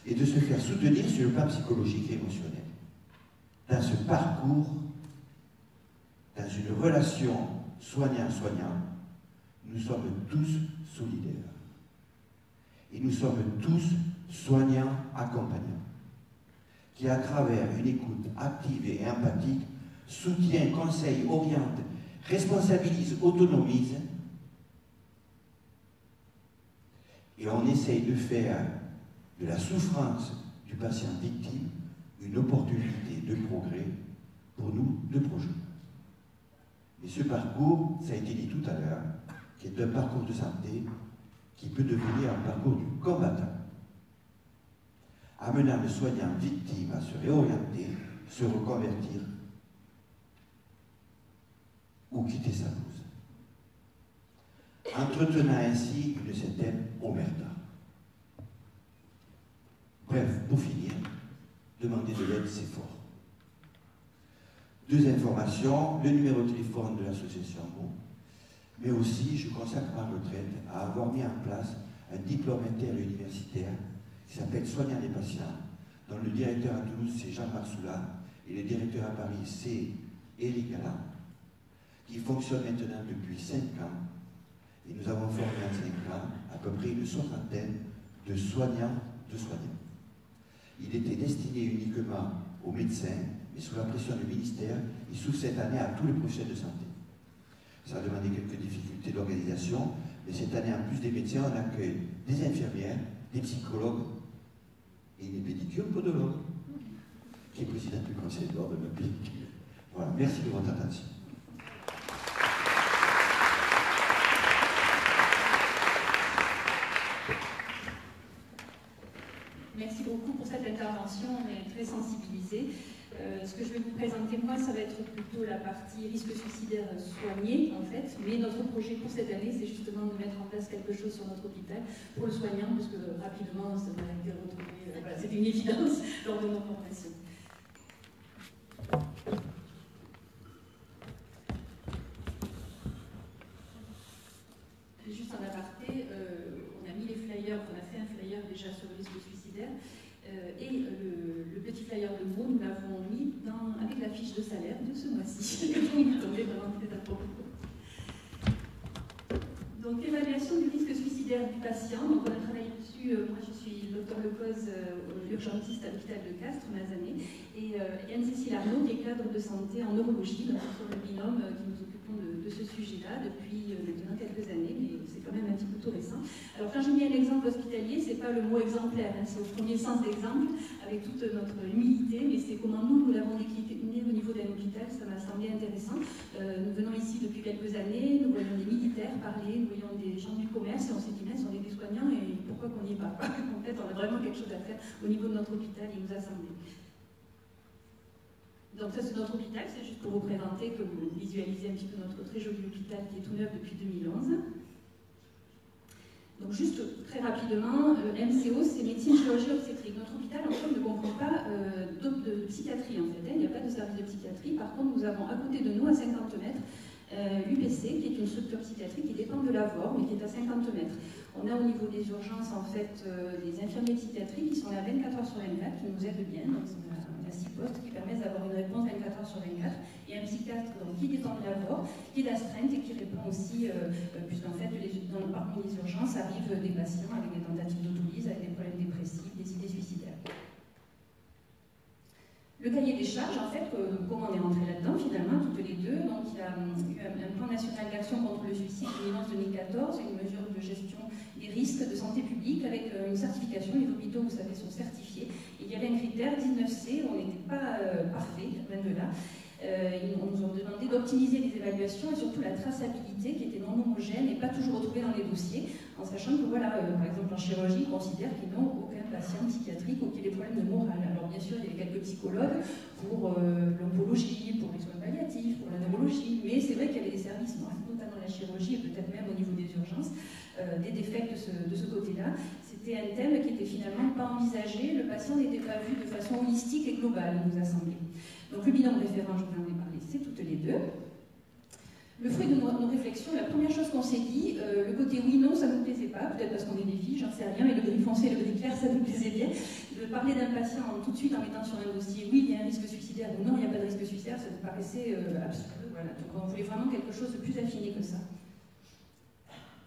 Speaker 4: et de se faire soutenir sur le plan psychologique et émotionnel. Dans ce parcours, dans une relation soignant-soignant, nous sommes tous solidaires. Et nous sommes tous soignants-accompagnants, qui à travers une écoute active et empathique, soutient, conseille, oriente, responsabilise, autonomise, et on essaye de faire de la souffrance du patient victime une opportunité de progrès pour nous, de projet. Et ce parcours, ça a été dit tout à l'heure, qui est un parcours de santé qui peut devenir un parcours du combattant, amenant le soignant victime à se réorienter, se reconvertir ou quitter sa cause, entretenant ainsi une certaine omerta. Bref, pour finir, demander de l'aide, c'est fort. Deux informations, le numéro de téléphone de l'association MO, mais aussi je consacre ma retraite à avoir mis en place un diplôme interuniversitaire qui s'appelle Soignant les patients, dont le directeur à Toulouse c'est Jean-Marc Soula et le directeur à Paris c'est Éric Galland, qui fonctionne maintenant depuis 5 ans, et nous avons formé en 5 ans à peu près une soixantaine de soignants. Il était destiné uniquement aux médecins, mais sous la pression du ministère, il s'ouvre cette année à tous les professionnels de santé. Ça a demandé quelques difficultés d'organisation, mais cette année, en plus des médecins, on accueille des infirmières, des psychologues et une pédicure podologue, qui est présidente du conseil d'ordre de ma pédicure. Voilà, merci de votre attention.
Speaker 5: Merci beaucoup pour cette intervention, on est très sensibilisés. Ce que je vais vous présenter, moi, ça va être plutôt la partie risque suicidaire soigné, en fait. Mais notre projet pour cette année, c'est justement de mettre en place quelque chose sur notre hôpital pour le soignant, parce que rapidement, ça va être retrouvé. Voilà, c'est une évidence lors de nos formations. Juste en aparté, on a mis les flyers, on a fait un flyer déjà sur le risque suicidaire. Et le petit flyer de mots, nous l'avons mis avec la fiche de salaire de ce mois-ci. Donc, l'évaluation du risque suicidaire du patient. Donc, on a travaillé dessus. Moi, je suis Dr Lecoz, l'urgentiste à l'hôpital de Castres, Mazané, et Anne-Cécile Arnaud, qui est cadre de santé en neurologie, donc sur le binôme qui nous occupons de ce sujet-là depuis maintenant quelques années, mais c'est quand même un petit peu tout récent. Alors quand j'ai mis un exemple hospitalier, c'est pas le mot exemplaire, hein, c'est au premier sens d'exemple, avec toute notre humilité, mais c'est comment nous l'avons décliné au niveau d'un hôpital, ça m'a semblé intéressant. Nous venons ici depuis quelques années, nous voyons des militaires parler, nous voyons des gens du commerce, et on s'est dit, mais on est des soignants, et pourquoi qu'on n'y est pas? En fait, on a vraiment quelque chose à faire au niveau de notre hôpital, il nous a semblé. Donc ça c'est notre hôpital, c'est juste pour vous présenter, que vous visualisez un petit peu notre très joli hôpital qui est tout neuf depuis 2011. Donc juste très rapidement, MCO c'est médecine, chirurgie, obstétrique. Notre hôpital en fait ne comprend pas de psychiatrie en fait, il n'y a pas de service de psychiatrie. Par contre nous avons à côté de nous à 50 mètres l'UPC qui est une structure psychiatrique qui dépend de la VOR mais qui est à 50 mètres. On a au niveau des urgences en fait des infirmiers psychiatriques qui sont là 24 heures sur 24, qui nous aident bien. Donc, on a 6 postes qui permettent d'avoir une réponse 24 heures sur 24. Et un psychiatre donc, qui dépend de la VOR, qui est d'astreinte et qui répond aussi, puisqu'en fait parmi les urgences arrivent des patients avec des tentatives d'autolyse, avec des problèmes dépressifs, des idées suicidaires. Le cahier des charges, en fait, comment on est rentré là-dedans finalement, toutes les deux. Donc il y a eu un plan national d'action contre le suicide 2011-2014, une mesure de gestion des risques de santé publique avec une certification. Les hôpitaux, vous savez, sont certifiés. Et il y avait un critère 19C, où on n'était pas parfait, loin de là. On nous a demandé d'optimiser les évaluations et surtout la traçabilité qui était non homogène et pas toujours retrouvée dans les dossiers, en sachant que voilà, par exemple en chirurgie, ils considèrent qu'ils n'ont aucun patient psychiatrique ou qu'il y ait des problèmes de morale. Alors bien sûr, il y avait quelques psychologues pour l'oncologie, pour les soins palliatifs, pour la neurologie, mais c'est vrai qu'il y avait des services, notamment la chirurgie et peut-être même au niveau des urgences, des défects de ce côté-là. C'était un thème qui était finalement pas envisagé, le patient n'était pas vu de façon holistique et globale, il nous a semblé. Donc le binôme référent, je vous en ai parlé, c'est toutes les deux. Le fruit de nos réflexions, la première chose qu'on s'est dit, le côté oui-non, ça ne nous plaisait pas, peut-être parce qu'on est des filles, j'en sais rien, mais le gris foncé et le gris clair, ça nous plaisait bien. De parler d'un patient tout de suite en mettant sur un dossier, oui, il y a un risque suicidaire, ou non, il n'y a pas de risque suicidaire, ça nous paraissait absurde. Voilà. Donc on voulait vraiment quelque chose de plus affiné que ça.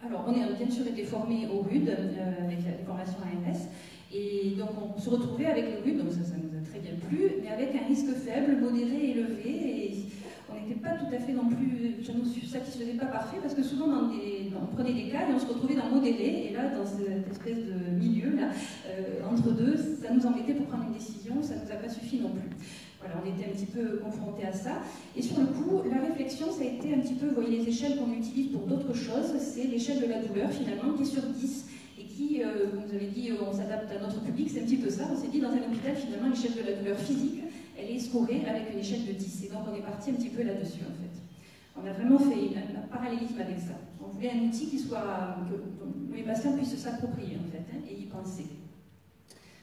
Speaker 5: Alors, on a bien sûr été formés au RUD, avec la formation ARS, et donc on se retrouvait avec le RUD, donc ça nous a très bien plu, mais avec un risque faible, modéré, élevé, et on n'était pas tout à fait non plus, ça ne nous satisfaisait pas parfait, parce que souvent on prenait des cas et on se retrouvait dans modéré, et là, dans cette espèce de milieu, là, entre deux, ça nous embêtait pour prendre une décision, ça ne nous a pas suffi non plus. Voilà, on était un petit peu confrontés à ça. Et sur le coup, la réflexion, ça a été un petit peu, vous voyez les échelles qu'on utilise pour d'autres choses, c'est l'échelle de la douleur finalement, qui est sur 10, et qui, comme vous avez dit, on s'adapte à notre public, c'est un petit peu ça. On s'est dit, dans un hôpital, finalement, l'échelle de la douleur physique, elle est scorée avec une échelle de 10. Et donc on est parti un petit peu là-dessus, en fait. On a vraiment fait un parallélisme avec ça. On voulait un outil qui soit, que les patients puissent s'approprier, en fait, et y penser.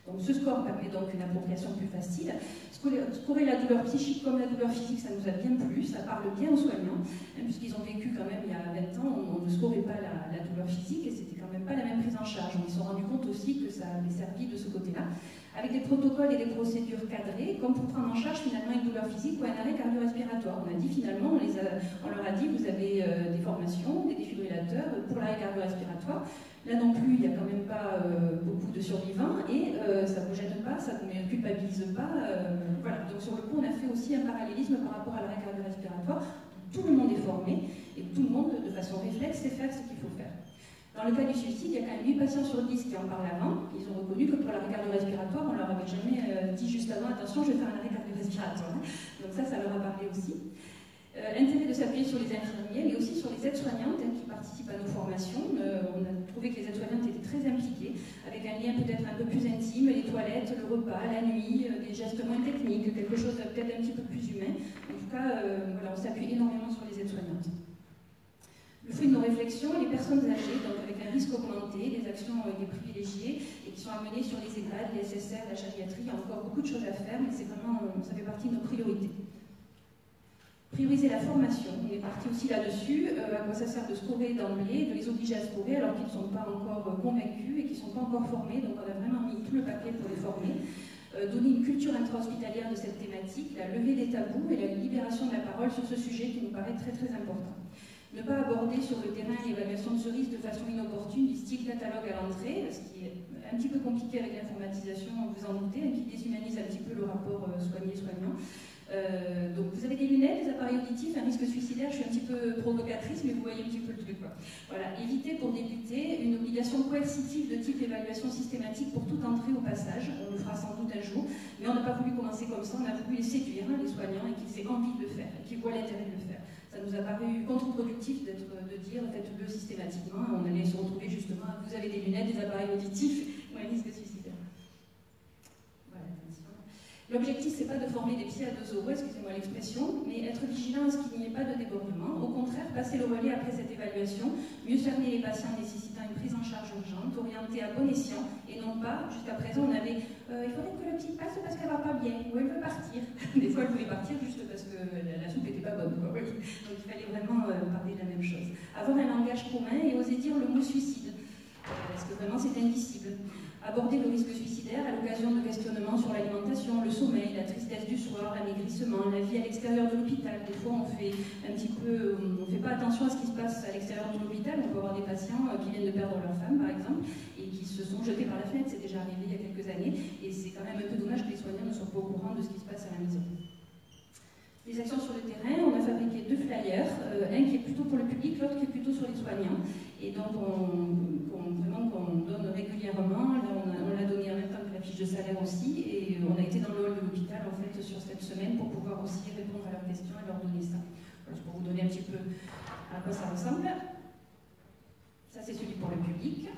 Speaker 5: Donc ce score permet donc une appropriation plus facile. Scorer la douleur psychique comme la douleur physique, ça nous a bien plu, ça parle bien aux soignants, puisqu'ils ont vécu quand même il y a 20 ans, on ne scorait pas la douleur physique et c'était quand même pas la même prise en charge. Ils se sont rendus compte aussi que ça avait servi de ce côté-là, avec des protocoles et des procédures cadrées, comme pour prendre en charge finalement une douleur physique ou un arrêt cardio-respiratoire. On a dit finalement, on leur a dit, vous avez des formations, des défibrillateurs pour l'arrêt cardio-respiratoire. Là non plus, il n'y a quand même pas beaucoup de survivants et ça ne vous gêne pas, ça ne vous culpabilise pas. Voilà. Donc sur le coup, on a fait aussi un parallélisme par rapport à l'arrêt cardio-respiratoire. Tout le monde est formé et tout le monde, de façon réflexe, sait faire ce qu'il faut faire. Dans le cas du suicide, il y a quand même 8 patients sur 10 qui en parlent avant. Ils ont reconnu que pour l'arrêt cardio-respiratoire, on ne leur avait jamais dit juste avant, attention, je vais faire un arrêt cardio-respiratoire. Donc ça leur a parlé aussi. Intérêt de s'appuyer sur les infirmiers, mais aussi sur les aides-soignantes qui participent à nos formations. On a trouvé que les aides-soignantes étaient très impliquées, avec un lien peut-être un peu plus intime, les toilettes, le repas, la nuit, des gestes moins techniques, quelque chose de peut-être un petit peu plus humain. En tout cas, voilà, on s'appuie énormément sur les aides-soignantes. Le fruit de nos réflexions, les personnes âgées, donc avec un risque augmenté, les actions des privilégiés, et qui sont amenées sur les EHPAD, les SSR, la gériatrie. Il y a encore beaucoup de choses à faire, mais c'est vraiment, ça fait partie de nos priorités. Prioriser la formation, on est parti aussi là-dessus, à quoi ça sert de scorer d'emblée, de les obliger à scorer alors qu'ils ne sont pas encore convaincus et qu'ils ne sont pas encore formés, donc on a vraiment mis tout le paquet pour les former. Donner une culture intra-hospitalière de cette thématique, la levée des tabous et la libération de la parole sur ce sujet qui nous paraît très très important. Ne pas aborder sur le terrain l'évaluation de ce risque de façon inopportune, du style catalogue à l'entrée, ce qui est un petit peu compliqué avec l'informatisation, vous en doutez, qui déshumanise un petit peu le rapport soigné-soignant. Donc vous avez des lunettes, des appareils auditifs, un risque suicidaire, je suis un petit peu provocatrice, mais vous voyez un petit peu le truc, quoi. Voilà, éviter pour débuter une obligation coercitive de type évaluation systématique pour toute entrée au passage, on le fera sans doute un jour, mais on n'a pas voulu commencer comme ça, on a voulu les séduire, les soignants, et qu'ils aient envie de le faire, et qu'ils voient l'intérêt de le faire. Ça nous a paru contre-productif de dire faites-le systématiquement, on allait se retrouver justement, vous avez des lunettes, des appareils auditifs, ou un risque suicidaire. Voilà, attention. L'objectif, c'est pas de former des pieds à 2 euros, excusez-moi l'expression, mais être vigilant à ce qu'il n'y ait pas de débordement. Au contraire, passer le relais après cette évaluation, mieux cerner les patients nécessitant une prise en charge urgente, orientée à bon escient, et non pas, jusqu'à présent, on avait il faudrait que la petite passe parce qu'elle va pas bien, ou elle veut partir. Des fois, elle voulait partir juste parce que la soupe n'était pas bonne, quoi. Donc il fallait vraiment parler de la même chose. Avoir un langage commun et oser dire le mot suicide, parce que vraiment c'est indicible. Aborder le risque suicidaire à l'occasion de questionnements sur l'alimentation, le sommeil, la tristesse du soir, l'amaigrissement, la vie à l'extérieur de l'hôpital. Des fois, on fait un petit peu, on fait pas attention à ce qui se passe à l'extérieur de l'hôpital. On peut avoir des patients qui viennent de perdre leur femme, par exemple, et qui se sont jetés par la fenêtre. C'est déjà arrivé il y a quelques années, et c'est quand même un peu dommage que les soignants ne soient pas au courant de ce qui se passe à la maison. Les actions sur le terrain, on a fabriqué 2 flyers, un qui est plutôt pour le public, l'autre qui est plutôt sur les soignants. Et donc qu'on donne régulièrement. Là, on l'a donné en même temps que la fiche de salaire aussi. Et on a été dans le hall de l'hôpital en fait sur cette semaine pour pouvoir aussi répondre à leurs questions et leur donner ça. Voilà, pour vous donner un petit peu à quoi ça ressemble. Ça, c'est celui pour le public.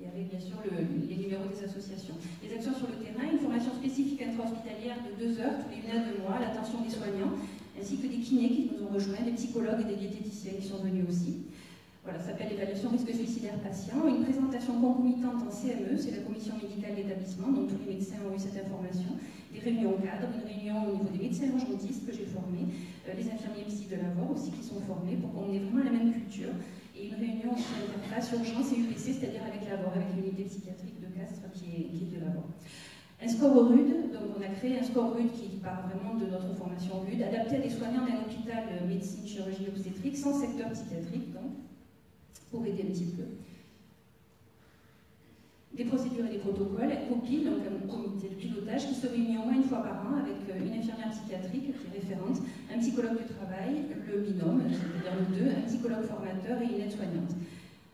Speaker 5: Et avec bien sûr les numéros des associations. Les actions sur le terrain, une formation spécifique intra-hospitalière de 2 heures tous les 1 à 2 mois à l'attention des soignants, ainsi que des kinés qui nous ont rejoints, des psychologues et des diététiciens qui sont venus aussi. Voilà, ça s'appelle l'évaluation risque suicidaire patient. Une présentation concomitante en CME, c'est la commission médicale d'établissement, donc tous les médecins ont eu cette information. Des réunions cadres, une réunion au niveau des médecins urgentistes que j'ai formés, les infirmiers psy de l'AVOR aussi qui sont formés pour qu'on ait vraiment la même culture. Et une réunion sur l'interface urgence et UPC, c'est-à-dire avec l'AVOR, avec l'unité psychiatrique de Castres qui est de l'AVOR. Un score RUD, donc on a créé un score RUD qui part vraiment de notre formation RUD, adapté à des soignants d'un hôpital médecine, chirurgie obstétrique, sans secteur psychiatrique, donc, pour aider un petit peu. Des procédures et des protocoles, COPIL, donc un comité de pilotage qui se réunit au moins 1 fois par an avec une infirmière psychiatrique qui est référente, un psychologue du travail, le binôme, c'est-à-dire nous 2, un psychologue formateur et une aide-soignante.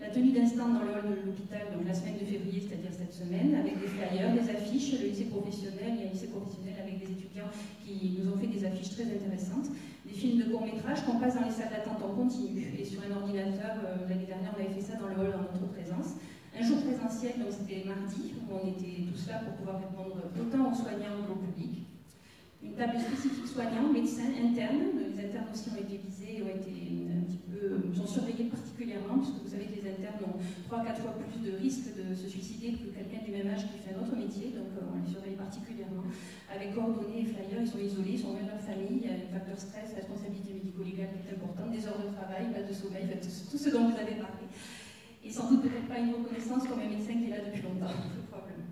Speaker 5: La tenue d'instant dans le hall de l'hôpital, donc la semaine de février, c'est-à-dire cette semaine, avec des flyers, des affiches, le lycée professionnel, il y a un lycée professionnel avec des étudiants qui nous ont fait des affiches très intéressantes, des films de court-métrage qu'on passe dans les salles d'attente en continu, et sur un ordinateur, l'année dernière on avait fait ça dans le hall en notre présence. Un jour présentiel, donc c'était mardi, où on était tous là pour pouvoir répondre autant aux soignants qu'au public. Une table spécifique soignants, médecins, internes. Les internes aussi ont été visés, ont été un petit peu, sont surveillés particulièrement, puisque vous savez que les internes ont 3-4 fois plus de risques de se suicider que quelqu'un du même âge qui fait un autre métier, donc on les surveille particulièrement. Avec coordonnées et flyers, ils sont isolés, ils sont loin de leur famille, il y a un facteur stress, responsabilité médico-légale qui est importante, des heures de travail, pas de sommeil, tout ce dont vous avez parlé. Et sans doute peut-être pas une reconnaissance comme un médecin qui est là depuis longtemps, probablement.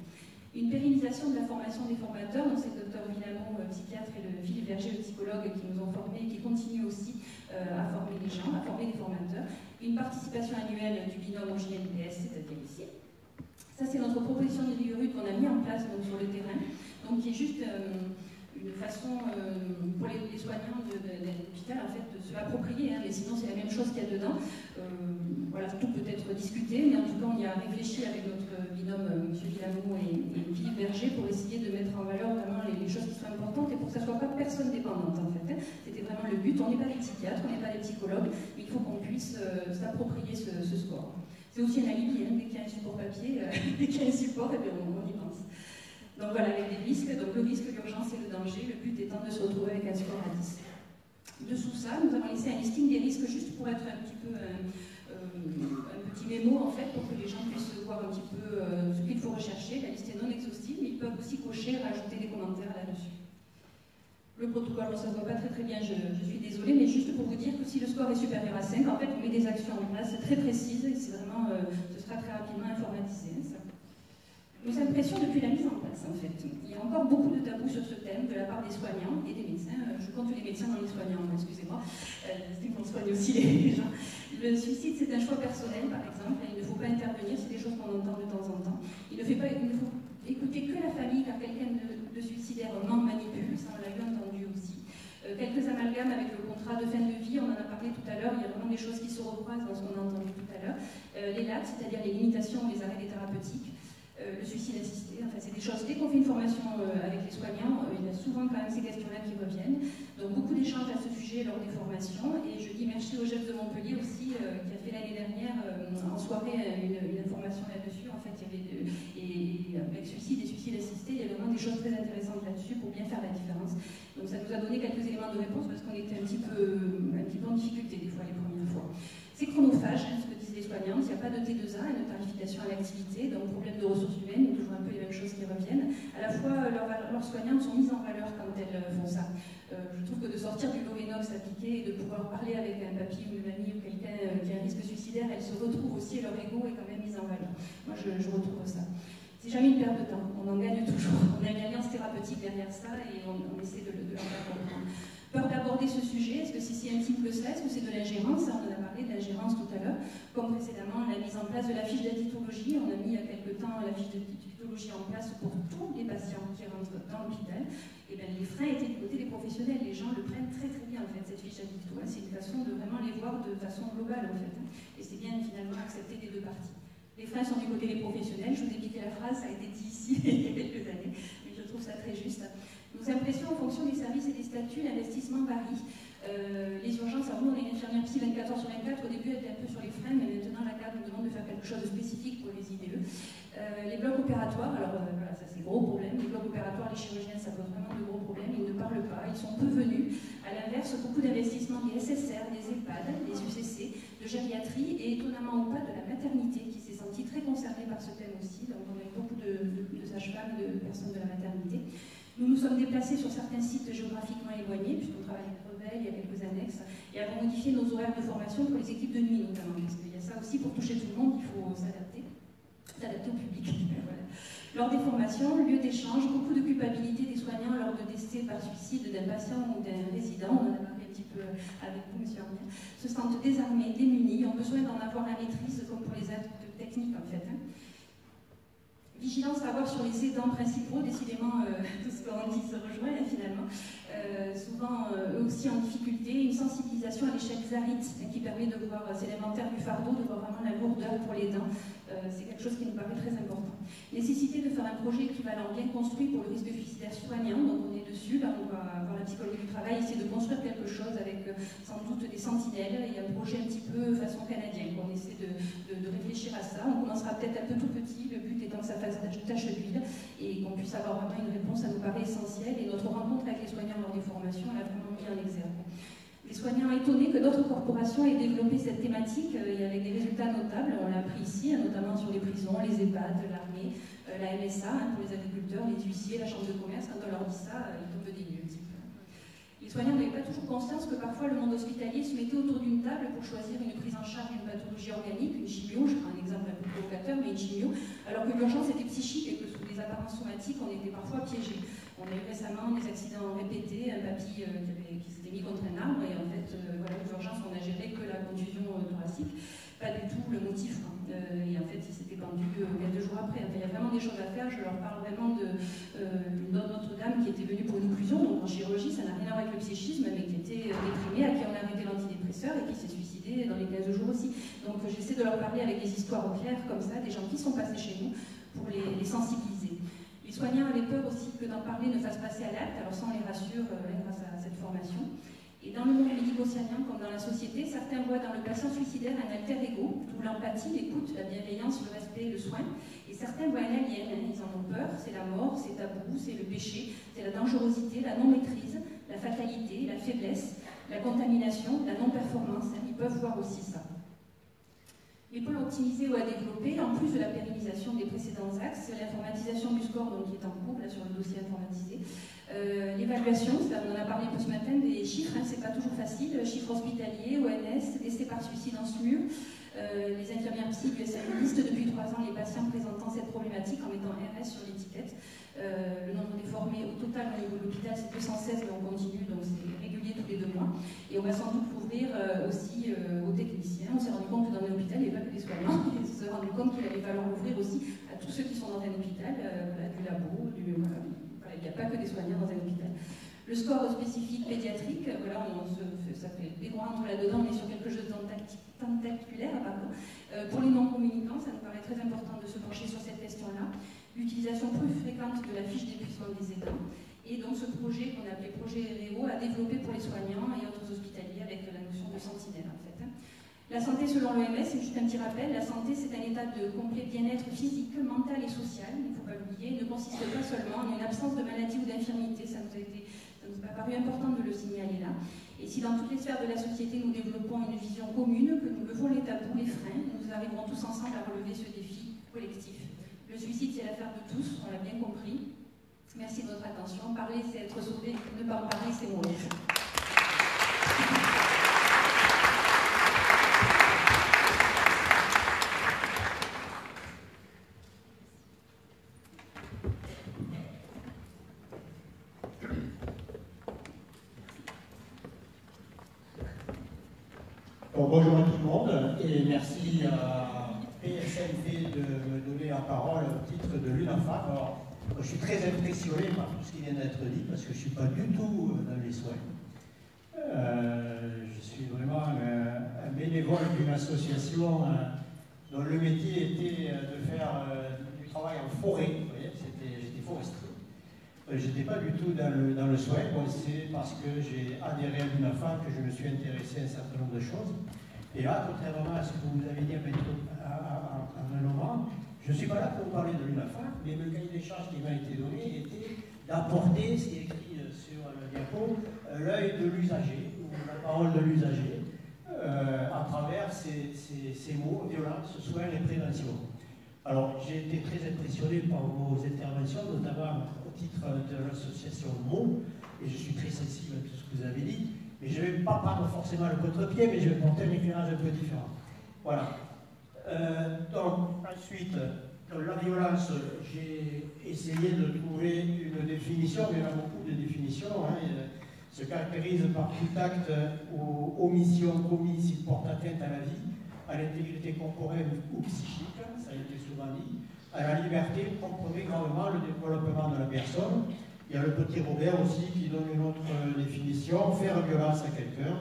Speaker 5: Une pérennisation de la formation des formateurs, donc c'est le docteur Villamont, psychiatre, et le Philippe Berger, le psychologue, qui nous ont formés et qui continuent aussi à former les gens, à former des formateurs. Une participation annuelle du binôme au JNPS, c'est-à-dire ici. Ça, c'est notre proposition de RUD qu'on a mis en place donc, sur le terrain, donc qui est juste une façon pour les soignants de l'hôpital en fait, de se l'approprier, hein, mais sinon c'est la même chose qu'il y a dedans. Voilà, tout peut être discuté, mais en tout cas on y a réfléchi avec notre binôme M. Villamont et Philippe Berger pour essayer de mettre en valeur vraiment les choses qui sont importantes et pour que ça ne soit pas personne dépendante en fait. Hein. C'était vraiment le but, on n'est pas des psychiatres, on n'est pas des psychologues, mais il faut qu'on puisse s'approprier ce score. C'est aussi un alibi, hein, dès qu'il y a un support papier, dès qu'il y a un support, eh bien, on y pense. Donc voilà, avec des risques, donc le risque, l'urgence et le danger, le but étant de se retrouver avec un score à 10. Dessous ça, nous avons laissé un listing des risques juste pour être un petit peu un petit mémo en fait, pour que les gens puissent voir un petit peu ce qu'il faut rechercher. La liste est non exhaustive, mais ils peuvent aussi cocher et rajouter des commentaires là-dessus. Le protocole, ça ne se voit pas très bien, je suis désolée, mais juste pour vous dire que si le score est supérieur à 5, en fait, on met des actions en place très précises et c'est vraiment, ce sera très rapidement informatisé. Ça. Nos impressions depuis la mise en place, en fait. Il y a encore beaucoup de tabous sur ce thème de la part des soignants et des médecins. Je compte les médecins dans les soignants, excusez-moi, c'est qu'on soigne aussi les gens. Le suicide, c'est un choix personnel, par exemple. Il ne faut pas pas intervenir, c'est des choses qu'on entend de temps en temps. Il ne faut écouter que la famille, car quelqu'un de suicidaire manipule, ça on l'a eu entendu aussi. Quelques amalgames avec le contrat de fin de vie, on en a parlé tout à l'heure, il y a vraiment des choses qui se recroisent dans ce qu'on a entendu tout à l'heure. Les LAT, c'est-à-dire les limitations ou les arrêts des thérapeutiques. Le suicide assisté, enfin c'est des choses, dès qu'on fait une formation avec les soignants, il y a souvent quand même ces questions-là qui reviennent. Donc beaucoup d'échanges à ce sujet lors des formations, et je dis merci au GEF de Montpellier aussi, qui a fait l'année dernière en soirée une information là-dessus. En fait, il y avait et avec suicide et suicide assisté, il y a vraiment des choses très intéressantes là-dessus pour bien faire la différence. Donc ça nous a donné quelques éléments de réponse parce qu'on était un petit peu en difficulté des fois les premières fois. C'est chronophage, ce que disent les soignants, il n'y a pas de T2A, une tarification à l'activité, donc problème de ressources humaines, toujours un peu les mêmes choses qui reviennent. À la fois, leurs soignantes sont mises en valeur quand elles font ça. Je trouve que de sortir du Lovenox appliqué et de pouvoir parler avec un papy ou une mamie ou quelqu'un qui a un risque suicidaire, elles se retrouvent aussi et leur ego est quand même mis en valeur. Moi, je retrouve ça. C'est jamais une perte de temps, on en gagne toujours. On a une alliance thérapeutique derrière ça et on essaie de leur faire comprendre. Peur d'aborder ce sujet, est-ce que c'est si intime que ça? Est-ce que c'est de l'ingérence? On en a parlé de l'ingérence tout à l'heure, comme précédemment la mise en place de la fiche d'addictologie. On a mis il y a quelque temps la fiche d'addictologie en place pour tous les patients qui rentrent dans l'hôpital. Et bien les freins étaient du côté des professionnels, les gens le prennent très très bien en fait, cette fiche d'addictologie. C'est une façon de vraiment les voir de façon globale en fait. Et c'est bien finalement accepté des deux parties. Les freins sont du côté des professionnels, je vous ai piqué la phrase, ça a été dit ici il y a quelques années, mais je trouve ça très juste. Nos impressions en fonction des services et des statuts, l'investissement varie. Les urgences, alors nous on est une infirmière psy 24 heures sur 24, au début elle était un peu sur les freins, mais maintenant la CAD nous demande de faire quelque chose de spécifique pour les IDE. Les blocs opératoires, alors voilà, ça c'est gros problème, les blocs opératoires, les chirurgiens ça pose vraiment de gros problèmes, ils ne parlent pas, ils sont peu venus. À l'inverse, beaucoup d'investissements des SSR, des EHPAD, des UCC, de gériatrie et étonnamment ou pas de la maternité qui s'est sentie très concernée par ce thème aussi, donc on a eu beaucoup de sages-femmes, de personnes de la maternité. Nous nous sommes déplacés sur certains sites géographiquement éloignés, puisqu'on travaille à Revel, il y a quelques annexes, et avons modifié nos horaires de formation pour les équipes de nuit notamment, parce qu'il y a ça aussi pour toucher tout le monde, il faut s'adapter au public. Voilà. Lors des formations, lieu d'échange, beaucoup de culpabilité des soignants lors de décès par suicide d'un patient ou d'un résident, on en a parlé un petit peu avec vous, M. Armien, se sentent désarmés, démunis, ont besoin d'en avoir la maîtrise, comme pour les actes techniques en fait. Vigilance à avoir sur les aidants principaux, décidément tout ce qu'on dit se rejoint finalement. Souvent eux aussi en difficulté, une sensibilisation à l'échec Zarit qui permet de voir, c'est l'inventaire du fardeau, de voir vraiment la lourdeur pour les dents. C'est quelque chose qui nous paraît très important. Nécessité de faire un projet équivalent bien construit pour le risque suicidaire soignant, donc on est dessus, là on va voir la psychologie du travail, essayer de construire quelque chose avec sans doute des sentinelles et un projet un petit peu façon canadienne. On essaie de réfléchir à ça, on commencera peut-être un peu tout petit, le but étant que ça fasse tache d'huile et qu'on puisse avoir vraiment une réponse, ça nous paraît essentiel et notre rencontre avec les soignants lors des formations l'a vraiment mis en exergue. Les soignants étonnés que d'autres corporations aient développé cette thématique et avec des résultats notables, on l'a appris ici, notamment sur les prisons, les EHPAD, l'armée, la MSA pour les agriculteurs, les huissiers, la chambre de commerce, quand on leur dit ça, ils tombent des nues un petit peu. Les soignants n'avaient pas toujours conscience que parfois le monde hospitalier se mettait autour d'une table pour choisir une prise en charge d'une pathologie organique, une chimio, je prends un exemple un peu provocateur, mais une chimio, alors que l'urgence était psychique et que sous les apparences somatiques, on était parfois piégés. On a eu récemment des accidents répétés, un papy qui s'était mis contre un arbre et en fait, voilà, l'urgence, on n'a géré que la contusion thoracique, pas du tout le motif. Et en fait, il s'était pendu quelques jours après. Enfin, il y a vraiment des choses à faire. Je leur parle vraiment d'une Notre-Dame qui était venue pour une occlusion, donc en chirurgie, ça n'a rien à voir avec le psychisme, mais qui était déprimée, à qui on a arrêté l'antidépresseur et qui s'est suicidé dans les 15 jours aussi. Donc j'essaie de leur parler avec des histoires au clair comme ça, des gens qui sont passés chez nous pour les sensibiliser. Les soignants avaient peur aussi que d'en parler ne fasse passer à l'acte, alors ça on les rassure grâce à cette formation. Et dans le monde médico-soignant, comme dans la société, certains voient dans le patient suicidaire un alter ego, d'où l'empathie, l'écoute, la bienveillance, le respect, le soin. Et certains voient un alien, ils en ont peur, c'est la mort, c'est tabou, c'est le péché, c'est la dangerosité, la non-maîtrise, la fatalité, la faiblesse, la contamination, la non-performance. Ils peuvent voir aussi ça. Les pôles optimisés ou à développer, en plus de la pérennisation des précédents axes, l'informatisation du score donc, qui est en cours là, sur le dossier informatisé, l'évaluation, on en a parlé un peu ce matin, des chiffres, c'est pas toujours facile, chiffres hospitaliers, ONS, décès par suicide en SMUR, les infirmières psy du SAMU listent depuis 3 ans les patients présentant cette problématique en mettant RS sur l'étiquette. Le nombre des formés au total total au niveau de l'hôpital, c'est 216, mais on continue, donc c'est régulier tous les 2 mois. Et on va sans doute l'ouvrir aussi aux techniciens. On s'est rendu compte que dans un hôpital, il n'y avait pas que des soignants. Et on s'est rendu compte qu'il allait falloir l'ouvrir aussi à tous ceux qui sont dans un hôpital, du labo, voilà, il n'y a pas que des soignants dans un hôpital. Le score spécifique pédiatrique, voilà, ça fait des grands entre là-dedans, on est sur quelque chose de tentaculaire. Pour les non-communicants, ça nous paraît très important de se pencher sur cette question-là. L'utilisation plus fréquente de la fiche d'épuisement des aidants. Et donc ce projet qu'on appelait projet REO a développé pour les soignants et autres hospitaliers avec la notion de sentinelle en fait. La santé selon l'OMS, c'est juste un petit rappel, la santé c'est un état de complet bien-être physique, mental et social, il ne faut pas l'oublier, ne consiste pas seulement en une absence de maladie ou d'infirmité, ça nous a paru important de le signaler là. Et si dans toutes les sphères de la société nous développons une vision commune, que nous levons les tabous, les freins, nous arriverons tous ensemble à relever ce défi collectif. Le suicide c'est l'affaire de tous, on l'a bien compris. Merci de votre attention. Parler c'est être sauvé, ne pas en parler c'est mourir.
Speaker 6: Bonjour à tout le monde et merci à PSMT de me donner la parole au titre de l'UNAFAM. Alors, je suis très impressionné par tout ce qui vient d'être dit parce que je ne suis pas du tout dans les soins. Je suis vraiment un bénévole d'une association dont le métier était de faire du travail en forêt. Vous voyez, j'étais forestier. Je n'étais pas du tout dans le soin. Bon, c'est parce que j'ai adhéré à l'UNAFAM que je me suis intéressé à un certain nombre de choses. Et là, contrairement à ce que vous avez dit à un moment, je ne suis pas là pour parler de l'UNAFAM, mais le cahier des charges qui m'a été donné était d'apporter, ce qui est écrit sur le diapo, l'œil de l'usager, ou la parole de l'usager, à travers ces mots, violence, soins et prévention. Alors, j'ai été très impressionné par vos interventions, notamment au titre de l'association MO, et je suis très sensible à tout ce que vous avez dit, mais je ne vais pas prendre forcément le contre-pied, mais je vais porter un éclairage un peu différent. Voilà. Donc, ensuite, dans la violence, j'ai essayé de trouver une définition, mais il y en a beaucoup de définitions. Se caractérise par tout acte ou omission commis s'il porte atteinte à la vie, à l'intégrité corporelle ou psychique, ça a été souvent dit, à la liberté, compromet gravement le développement de la personne. Il y a le petit Robert aussi qui donne une autre définition. Faire violence à quelqu'un,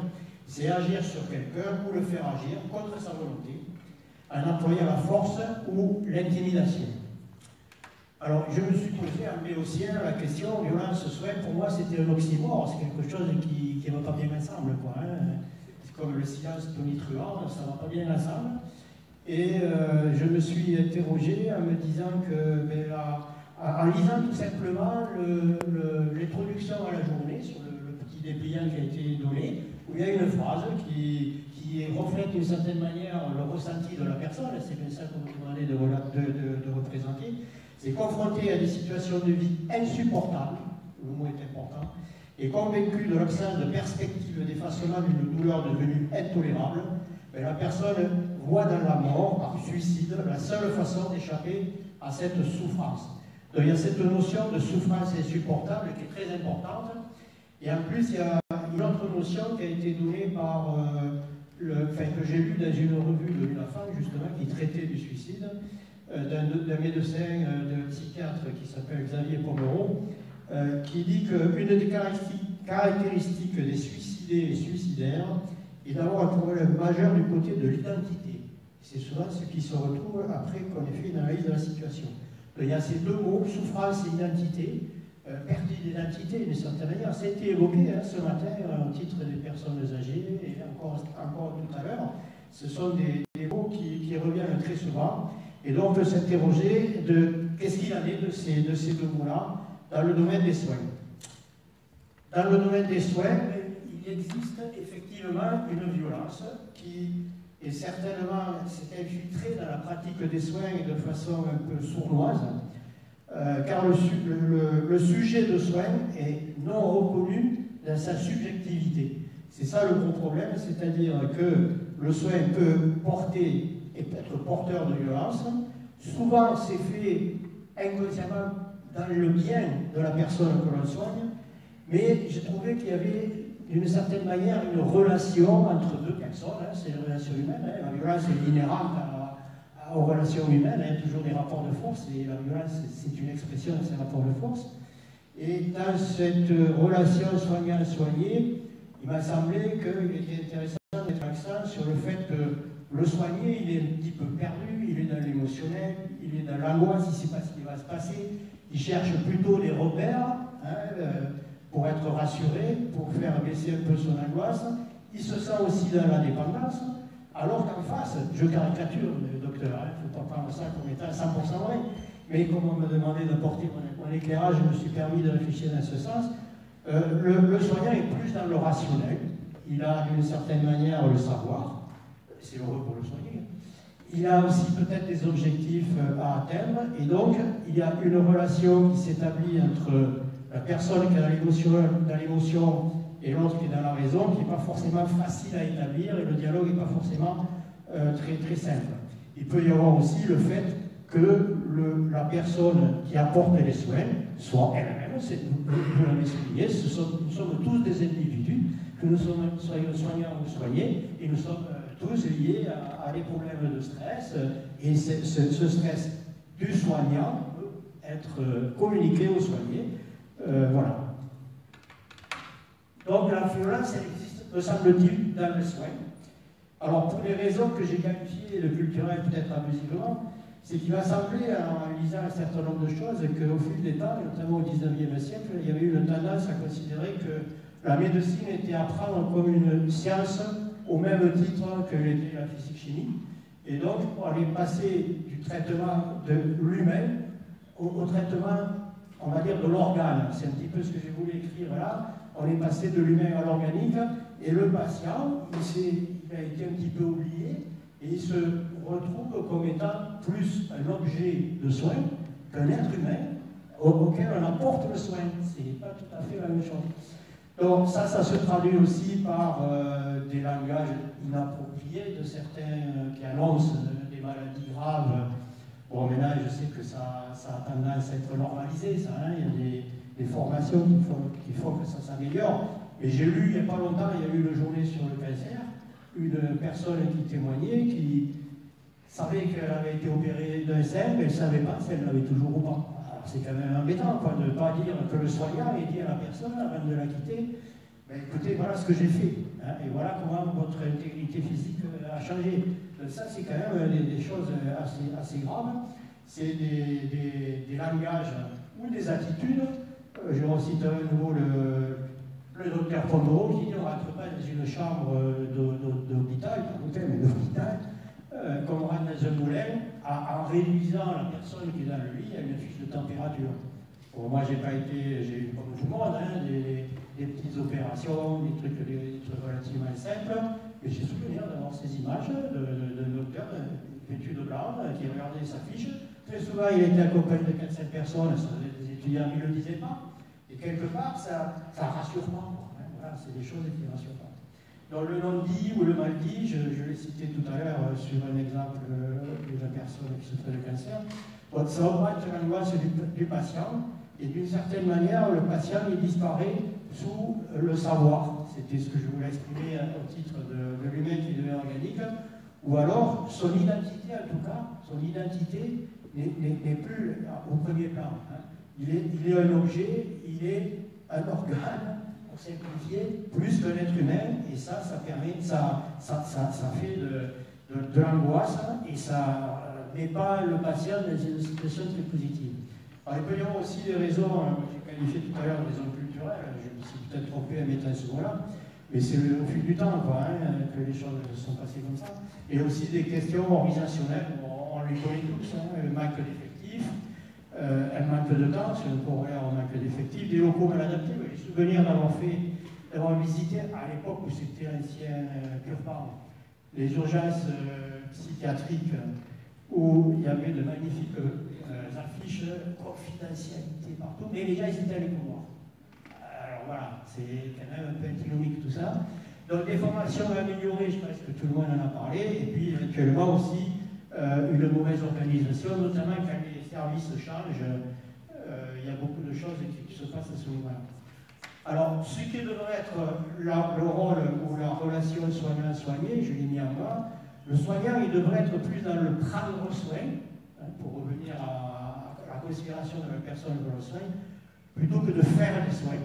Speaker 6: c'est agir sur quelqu'un ou le faire agir contre sa volonté, en employant la force ou l'intimidation. Alors, je me suis posé en béotien la question violence, soin. Pour moi, c'était un oxymore, c'est quelque chose qui ne va pas bien ensemble, quoi. C'est comme le silence tonitruant, ça ne va pas bien ensemble. Et je me suis interrogé en me disant que, en lisant tout simplement l'introduction à la journée sur le petit dépliant qui a été donné, où il y a une phrase qui reflète d'une certaine manière le ressenti de la personne, c'est bien ça que vous demandez de représenter, c'est confronté à des situations de vie insupportables, le mot est important, et convaincu de l'absence de perspective d'effacement d'une douleur devenue intolérable, la personne voit dans la mort, par suicide, la seule façon d'échapper à cette souffrance. Donc il y a cette notion de souffrance insupportable qui est très importante, et en plus il y a une autre notion qui a été donnée par, que j'ai lu dans une revue de l'UNAFAM justement, qui traitait du suicide, d'un médecin, d'un psychiatre qui s'appelle Xavier Pomeroy, qui dit qu'une des caractéristiques des suicidés et suicidaires est d'avoir un problème majeur du côté de l'identité. C'est souvent ce qui se retrouve après qu'on ait fait une analyse de la situation. Il y a ces deux mots, souffrance et identité, perte d'identité, d'une certaine manière. Ça a été évoqué ce matin au titre des personnes âgées, et encore tout à l'heure. Ce sont des mots qui reviennent très souvent. Et donc, on peut s'interroger de qu'est-ce qu'il en est de ces deux mots-là dans le domaine des soins. Dans le domaine des soins, il existe effectivement une violence qui est certainement s'est infiltrée dans la pratique des soins de façon un peu sournoise, car le sujet de soins est non reconnu dans sa subjectivité. C'est ça le gros problème, c'est-à-dire que le soin peut porter et être porteur de violence. Souvent, c'est fait inconsciemment dans le bien de la personne que l'on soigne, mais j'ai trouvé qu'il y avait d'une certaine manière une relation entre deux personnes, hein, c'est une relation humaine, hein, la violence est inhérente aux relations humaines, il y a toujours des rapports de force, et la violence c'est une expression de ces rapports de force. Et dans cette relation soignant-soigné, il m'a semblé qu'il était intéressant d'être accent sur le fait que le soigné, il est un petit peu perdu, il est dans l'émotionnel, il est dans l'angoisse, il ne sait pas ce qui va se passer, il cherche plutôt des repères hein, pour être rassuré, pour faire baisser un peu son angoisse. Il se sent aussi dans la dépendance, alors qu'en face, je caricature le docteur, il ne faut pas prendre ça comme étant 100% vrai, mais comme on me demandait d'apporter mon éclairage, je me suis permis de réfléchir dans ce sens. Le soignant est plus dans le rationnel, il a d'une certaine manière le savoir, c'est heureux pour le soigner. Il a aussi peut-être des objectifs à atteindre, et donc il y a une relation qui s'établit entre la personne qui est dans l'émotion et l'autre qui est dans la raison, qui n'est pas forcément facile à établir, et le dialogue n'est pas forcément très, très simple. Il peut y avoir aussi le fait que la personne qui apporte les soins soit elle-même, vous l'avez souligné, nous sommes tous des individus, que nous soyons soignants ou soignés, et nous sommes tous liés à des problèmes de stress, et ce stress du soignant peut être communiqué au soigné. Voilà. Donc la violence, elle existe, me semble-t-il, dans le soin. Alors pour des raisons que j'ai qualifiées de culturelles peut-être abusivement, c'est qu'il m'a semblé, en lisant un certain nombre de choses, qu'au fil des temps, notamment au XIXe siècle, il y avait eu une tendance à considérer que la médecine était à prendre comme une science au même titre que l'était la physique-chimie. Et donc, on est passé du traitement de l'humain au traitement, on va dire, de l'organe. C'est un petit peu ce que j'ai voulu écrire là. On est passé de l'humain à l'organique, et le patient, il a été un petit peu oublié, et il se retrouve comme étant plus un objet de soin qu'un être humain auquel on apporte le soin. Ce n'est pas tout à fait la même chose. Donc ça se traduit aussi par des langages inappropriés de certains qui annoncent des maladies graves. Bon, maintenant, je sais que ça a tendance à être normalisé, ça, hein, il y a des formations qui font que ça s'améliore. Mais j'ai lu il n'y a pas longtemps, il y a eu une journée sur le cancer, une personne qui témoignait, qui savait qu'elle avait été opérée d'un sein, mais elle ne savait pas si elle l'avait toujours ou pas. Alors c'est quand même embêtant quoi, de ne pas dire que le soignant ait dit à la personne avant de la quitter, ben, écoutez, voilà ce que j'ai fait, hein, et voilà comment votre intégrité physique a changé. Donc ça c'est quand même des choses assez graves, c'est des langages ou des attitudes. Je recite à nouveau le docteur Fondreau qui dit on ne rentre pas dans une chambre d'hôpital, pas d'hôtel, mais d'hôpital, comme on rentre dans un moulin, en réduisant la personne qui est dans le lit à une fiche de température. Bon, moi, j'ai eu comme tout le monde, hein, des petites opérations, des trucs relativement simples, mais j'ai souvenir d'avoir ces images d'un docteur vêtu de blanc qui regardait sa fiche. Très souvent, il était accompagné de 4-5 personnes, ça faisait des étudiants, il ne le disait pas. Et quelque part, ça rassure pas. Hein, voilà, c'est des choses qui ne rassurent pas. Donc le non-dit ou le mal-dit, je l'ai cité tout à l'heure sur un exemple de la personne qui souffrait de cancer. Donc, ça augmente l'angoisse du patient, et d'une certaine manière, le patient il disparaît sous le savoir. C'était ce que je voulais exprimer au titre de l'humain qui devient organique. Ou alors, son identité, en tout cas, son identité n'est plus au premier plan. Hein. Il est un objet, il est un organe, pour simplifier, plus qu'un être humain, et ça permet, ça fait de l'angoisse, et ça met pas le patient dans une situation très positive. Alors, il peut y avoir aussi des raisons, j'ai qualifié tout à l'heure des raisons culturelles, je me suis peut-être trompé à mettre ce mot-là, mais c'est au fil du temps quoi, hein, que les choses se sont passées comme ça. Et aussi des questions organisationnelles, on les connaît tous, hein, le manque d'effectifs, un manque de temps, c'est un corollaire au manque d'effectifs, des locaux mal adaptés. Les souvenirs d'avoir visité à l'époque où c'était l'ancien Purpan, les urgences psychiatriques où il y avait de magnifiques affiches, confidentialité partout, mais les gars ils étaient allés pour moi. Alors voilà, c'est quand même un peu antinomique tout ça. Donc des formations améliorées, je pense que tout le monde en a parlé, et puis éventuellement aussi une mauvaise organisation, notamment quand les services changent, il y a beaucoup de choses qui se passent à ce moment-là. Alors, ce qui devrait être le rôle ou la relation soignant-soigné, je l'ai mis en bas, le soignant, il devrait être plus dans le prendre soin, hein, pour revenir à la considération de la personne que l'on soigne, plutôt que de faire des soins.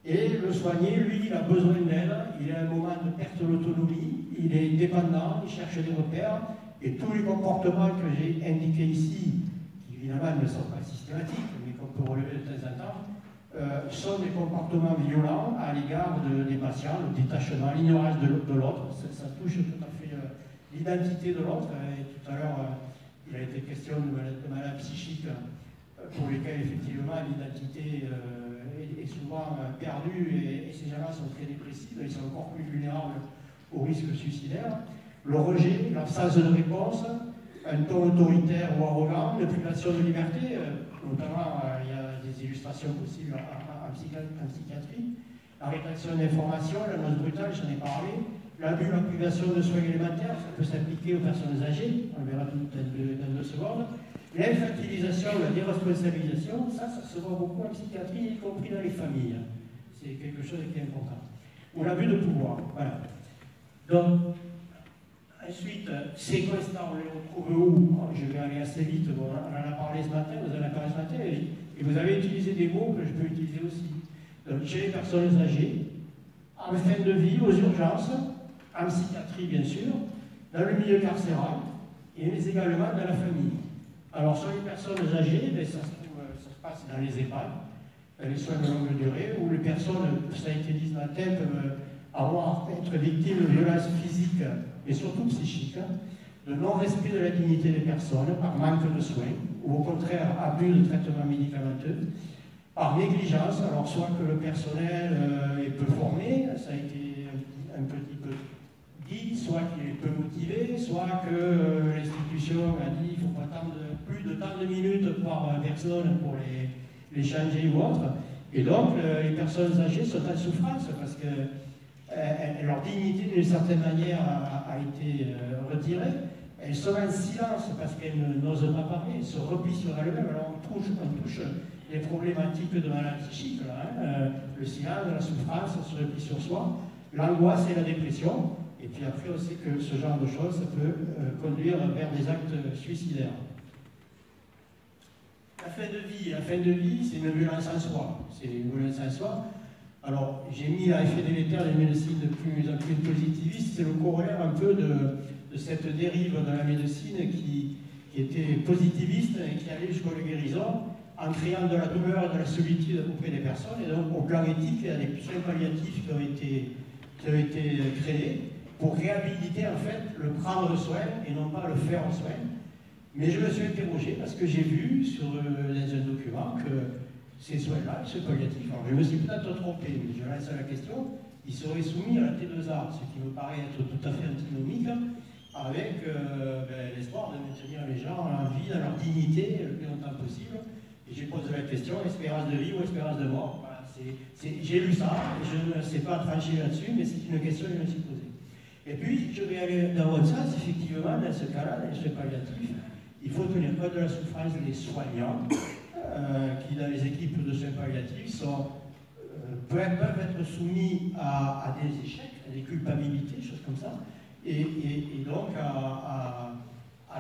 Speaker 6: Et le soigné, lui, il a besoin d'aide, il a un moment de perte d'autonomie, il est dépendant, il cherche des repères, et tous les comportements que j'ai indiqués ici, qui évidemment ne sont pas systématiques, mais qu'on peut relever de temps en temps, sont des comportements violents à l'égard des patients, le détachement, l'ignorance de l'autre. Ça touche tout à fait l'identité de l'autre. Et tout à l'heure, il a été question de malades psychiques pour lesquels effectivement l'identité est souvent perdue et ces gens-là sont très dépressifs, ils sont encore plus vulnérables au risque suicidaire. Le rejet, l'absence de réponse, un ton autoritaire ou arrogant, une privation de liberté, notamment il y a des illustrations possibles en psychiatrie, la rétraction d'informations, l'annonce brutale, j'en ai parlé, l'abus, la privation de soins élémentaires, ça peut s'appliquer aux personnes âgées, on verra tout dans 2 secondes, l'infantilisation, la déresponsabilisation, ça se voit beaucoup en psychiatrie, y compris dans les familles, c'est quelque chose qui est important. Ou l'abus de pouvoir, voilà. Donc, ensuite, ces constats, on les retrouve où? Je vais aller assez vite, on en a parlé ce matin, vous en avez parlé ce matin, et vous avez utilisé des mots que je peux utiliser aussi. Donc, chez les personnes âgées, en fin de vie, aux urgences, en psychiatrie bien sûr, dans le milieu carcéral, mais également dans la famille. Alors, sur les personnes âgées, ça se passe dans les EHPAD, dans les soins de longue durée, où les personnes, ça a été dit ce matin, peuvent être victimes de violences physiques, mais surtout psychiques, de non-respect de la dignité des personnes par manque de soins, ou au contraire abus de traitement médicamenteux, par négligence, alors soit que le personnel est peu formé, ça a été un petit peu dit, soit qu'il est peu motivé, soit que l'institution a dit qu'il ne faut pas attendre plus de tant de minutes par personne pour les changer ou autre. Et donc les personnes âgées sont en souffrance parce que leur dignité d'une certaine manière a été retirée. Elles sont en silence parce qu'elles n'osent pas parler, elles se replient sur elles-mêmes. Alors on touche les problématiques de maladie psychique, là, hein, le silence, la souffrance, on se replie sur soi, l'angoisse et la dépression. Et puis après, on sait que ce genre de choses, ça peut conduire vers des actes suicidaires. La fin de vie, c'est une violence en soi. C'est une violence en soi. Alors, j'ai mis l'effet délétère des médecines de plus en plus positivistes. C'est le corollaire un peu de cette dérive de la médecine qui était positiviste et qui allait jusqu'à la guérison, en créant de la douleur et de la solitude auprès des personnes. Et donc, au plan éthique, il y a des soins palliatifs qui ont été créés pour réhabiliter en fait le prendre soin et non pas le faire soin. Mais je me suis interrogé parce que j'ai vu dans un document que ces soins-là, ces palliatifs, alors je me suis peut-être trompé, mais je lance la question, ils seraient soumis à la T2A, ce qui me paraît être tout à fait antinomique avec l'espoir de maintenir les gens en vie, dans leur dignité le plus longtemps possible. Et j'ai posé la question, espérance de vie ou espérance de mort. Voilà, j'ai lu ça, je ne sais pas trancher là-dessus, mais c'est une question que je me suis posée. Et puis, je vais aller dans votre sens, effectivement, dans ce cas-là, dans les soins palliatifs, il faut tenir compte de la souffrance des soignants, qui, dans les équipes de soins palliatifs, peuvent être soumis à des échecs, à des culpabilités, choses comme ça, et donc à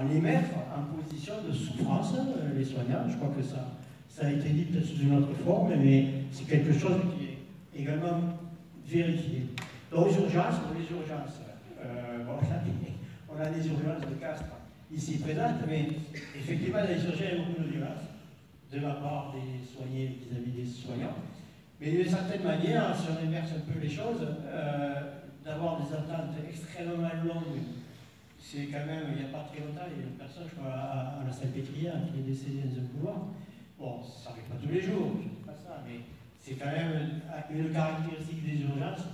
Speaker 6: les mettre en position de souffrance, les soignants. Je crois que ça a été dit peut-être sous une autre forme, mais c'est quelque chose qui est également vérifié. Donc, les urgences, on a des urgences de Castres ici présentes, mais effectivement, dans les urgences, il y a beaucoup de violence de la part des soignés vis-à-vis des soignants. Mais d'une certaine manière, si on inverse un peu les choses, d'avoir des attentes extrêmement longues, c'est quand même, il n'y a pas très longtemps, il y a une personne, je crois, à la Salpêtrière qui est décédée dans un couloir. Bon, ça n'arrive pas tous les jours, je ne dis pas ça, mais c'est quand même une caractéristique des urgences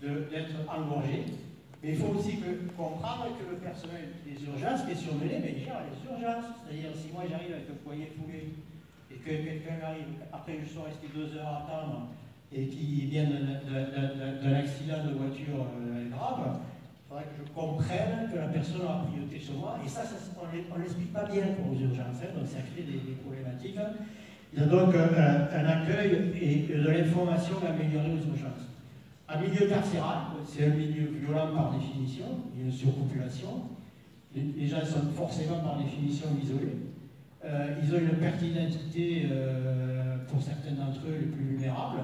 Speaker 6: d'être engorgé. Mais il faut aussi comprendre que le personnel des urgences qui est surmené, mais il gère les urgences. C'est-à-dire, si moi j'arrive avec un poignet foulé et que quelqu'un arrive, après je suis resté 2 heures à attendre et qui vient d'un accident de voiture grave, il faudrait que je comprenne que la personne a priorité sur moi. Et ça on ne l'explique pas bien pour les urgences, hein, donc ça crée des problématiques. Il y a donc un accueil et de l'information améliorée aux urgences. Un milieu carcéral, c'est un milieu violent par définition, il y a une surpopulation. Les gens sont forcément par définition isolés. Ils ont une perte d'identité pour certains d'entre eux les plus vulnérables.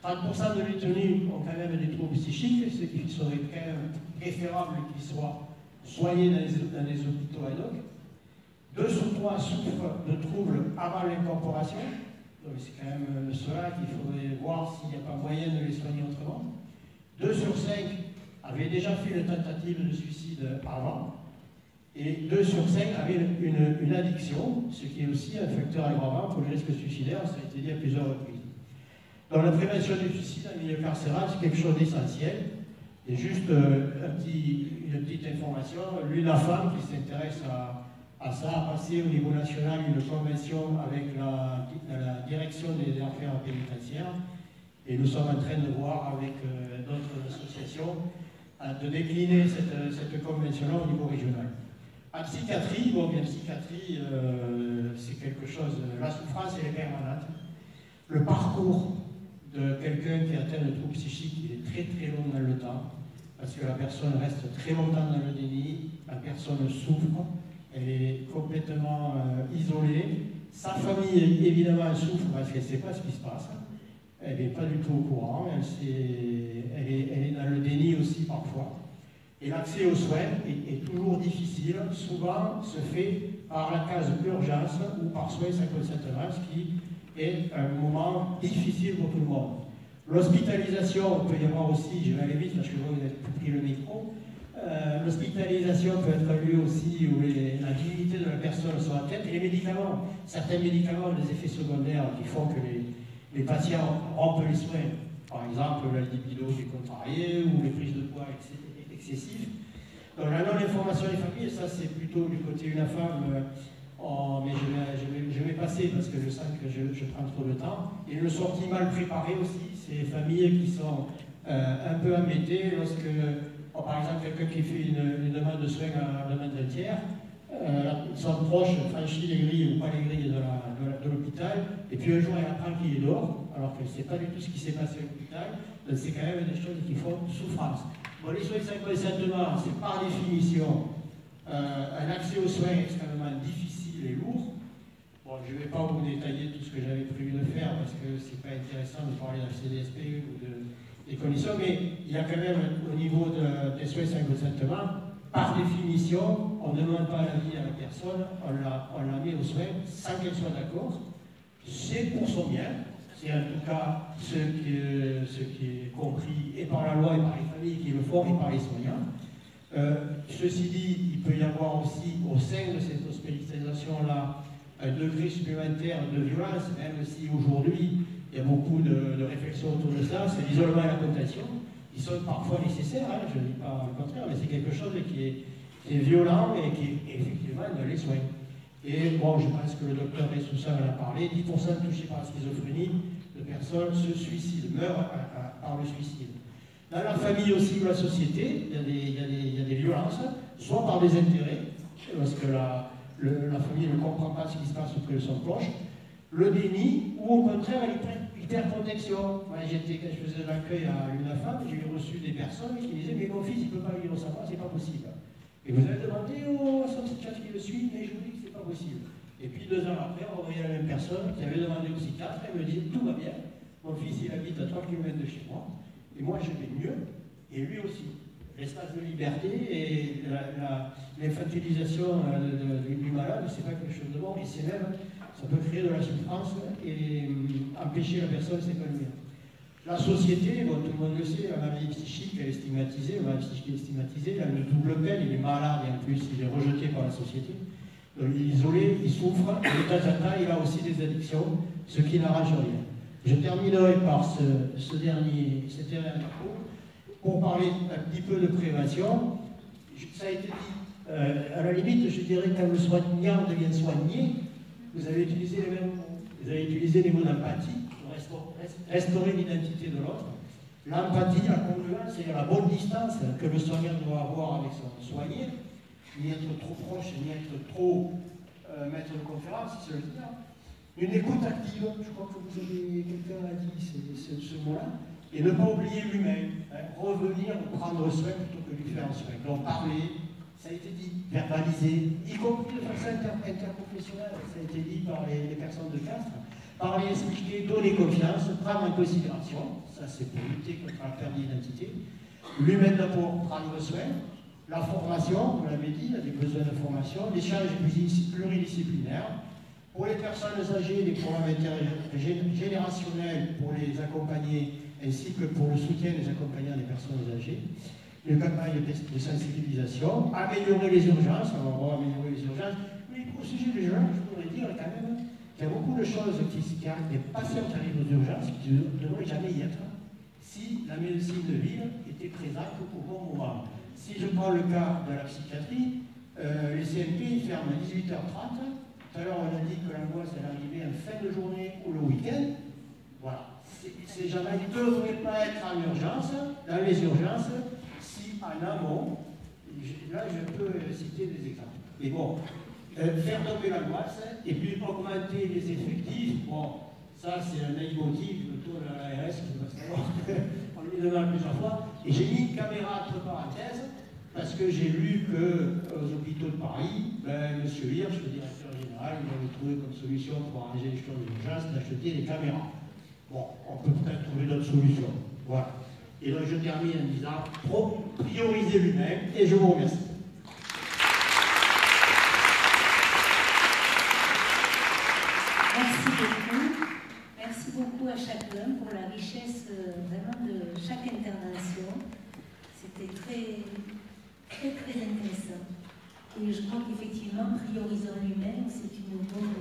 Speaker 6: 30% de détenus ont quand même des troubles psychiques, ce qui serait quand même préférable qu'ils soient soignés dans les hôpitaux ad hoc. 2 sur 3 souffrent de troubles avant l'incorporation. Donc c'est quand même cela qu'il faudrait voir s'il n'y a pas moyen de les soigner autrement. 2 sur 5 avaient déjà fait une tentative de suicide avant. Et 2 sur 5 avaient une addiction, ce qui est aussi un facteur aggravant pour les risques suicidaires, ça a été dit à plusieurs reprises. Donc la prévention du suicide en milieu carcéral, c'est quelque chose d'essentiel. Et juste une petite information, l'UNAFAM qui s'intéresse à ça a passé au niveau national une convention avec la direction des affaires pénitentiaires. Et nous sommes en train de voir avec d'autres associations de décliner cette convention-là au niveau régional. En psychiatrie, bon, bien psychiatrie, c'est quelque chose, la souffrance elle est permanente. Le parcours de quelqu'un qui est atteint de troubles psychiques, il est très très long dans le temps, parce que la personne reste très longtemps dans le déni, la personne souffre, elle est complètement isolée. Sa famille, évidemment, souffre parce qu'elle ne sait pas ce qui se passe. Elle n'est pas du tout au courant, elle est dans le déni aussi parfois. Et l'accès aux soins est toujours difficile, souvent se fait par la case urgence ou par soins sans consentement, ce qui est un moment difficile pour tout le monde. L'hospitalisation, il peut y avoir aussi, je vais aller vite parce que vous avez pris le micro, l'hospitalisation peut être un lieu aussi où la dignité de la personne soit atteinte, et les médicaments, certains médicaments ont des effets secondaires qui font que les patients rompent les soins, par exemple la libido qui est contrariée ou les prises de poids excessifs. Donc la non-information des familles, ça c'est plutôt du côté UNAFAM, mais je vais passer parce que je sens que je prends trop de temps. Et le sortie mal préparé aussi, c'est les familles qui sont un peu embêtées lorsque, par exemple, quelqu'un qui fait une demande de soins à la demande d'un tiers, son proche franchit les grilles ou pas les grilles de l'hôpital, et puis un jour elle apprend qu'il est dehors, alors qu'elle ne sait pas du tout ce qui s'est passé à l'hôpital. Donc c'est quand même des choses qui font souffrance. Bon, les soins sans consentement, c'est par définition un accès aux soins extrêmement difficile et lourd. Bon, je ne vais pas vous détailler tout ce que j'avais prévu de faire parce que c'est pas intéressant de parler d'un CDSP ou des conditions, mais il y a quand même au niveau des soins sans consentement, par définition, on ne demande pas l'avis à la personne, on la met aux soins sans qu'elle soit d'accord. C'est pour son bien, c'est en tout cas ce qui est compris et par la loi et par les familles qui le font et par les soignants. Ceci dit, il peut y avoir aussi au sein de cette hospitalisation-là un degré supplémentaire de violence, même si aujourd'hui il y a beaucoup de réflexions autour de ça, c'est l'isolement et la contention, qui sont parfois nécessaires, hein, je ne dis pas le contraire, mais c'est quelque chose qui est violent et qui est effectivement dans les soins. Et bon, je pense que le docteur Ressoussa en a parlé, 10% touchés par la schizophrénie de personnes se suicident, meurent par le suicide. Dans la famille aussi ou la société, il y a des violences, soit par des intérêts, parce que la famille ne comprend pas ce qui se passe auprès de son proche, le déni, ou au contraire l'hyperprotection. Quand je faisais l'accueil à l'UNAFAM, j'ai reçu des personnes qui disaient « mais mon fils, il ne peut pas vivre sans moi, c'est pas possible ». Et vous avez demandé à son psychiatre qui le suit, mais je vous dis que c'est pas possible. Et puis 2 ans après, on voyait la même personne qui avait demandé au psychiatre, elle me dit « tout va bien, mon fils il habite à 3 km de chez moi, et moi je vais mieux, et lui aussi ». L'espace de liberté et l'infantilisation du malade, c'est pas quelque chose de bon, et c'est même, ça peut créer de la souffrance et empêcher la personne de s'épanouir. La société, bon, tout le monde le sait, la maladie psychique, elle est stigmatisée, la maladie psychique est stigmatisée, il a une double peine, il est malade et en plus il est rejeté par la société. Donc il est isolé, il souffre, et de temps en temps il a aussi des addictions, ce qui n'arrange rien. Je terminerai par ce dernier parcours pour parler un petit peu de prévention. Ça a été dit, à la limite, je dirais quand le soignant devient soigné, vous avez utilisé les mêmes mots. Vous avez utilisé les mots d'empathie pour restaurer l'identité de l'autre. L'empathie, la congruence, c'est la bonne distance que le soignant doit avoir avec son soigné, ni être trop proche, ni être trop maître de conférence, si c'est le cas. Une écoute active, je crois que vous avez, quelqu'un a dit ce mot-là, et ne pas oublier l'humain, hein, revenir prendre soin plutôt que lui faire soin. Donc parler, ça a été dit, verbaliser, y compris de façon interprofessionnelle, ça a été dit par les personnes de Castres, parler, expliquer, donner confiance, prendre en considération, ça c'est pour lutter contre la perte d'identité, l'humain pour prendre soin, la formation, vous l'avez dit, il y a des besoins de formation, l'échange pluridisciplinaire, pour les personnes âgées, des programmes intergénérationnels pour les accompagner, ainsi que pour le soutien des accompagnants des personnes âgées, une campagne de sensibilisation, améliorer les urgences, on va améliorer les urgences. Mais au sujet des urgences, je voudrais dire quand même qu'il y a beaucoup de choses qui arrivent, des patients qui arrivent aux urgences qui ne devraient jamais y être si la médecine de ville était présente au bon moment. Si je prends le cas de la psychiatrie, les CMP ferment à 18h30. Tout à l'heure, on a dit que l'angoisse, elle arrivait en fin de journée ou le week-end. Voilà. Ces gens-là, ils ne devraient pas être en urgence, dans les urgences, si en amont, là, je peux citer des exemples. Mais bon, faire tomber l'angoisse et puis augmenter les effectifs, bon, ça, c'est un leitmotiv plutôt de l'ARS qui va savoir. On lui demande plusieurs fois. Et j'ai mis une caméra entre parenthèses, parce que j'ai lu qu'aux hôpitaux de Paris, M. Hirsch, le directeur général, il avait trouvé comme solution pour arranger les choses d'urgence d'acheter des caméras. Bon, on peut peut-être trouver d'autres solutions. Voilà. Et donc je termine en disant, prioriser l'humain, et je vous remercie.
Speaker 2: Merci beaucoup. Merci beaucoup à chacun pour la richesse vraiment de chaque intervention. C'était très intéressant. Et je crois qu'effectivement, priorisant l'humain, c'est une bonne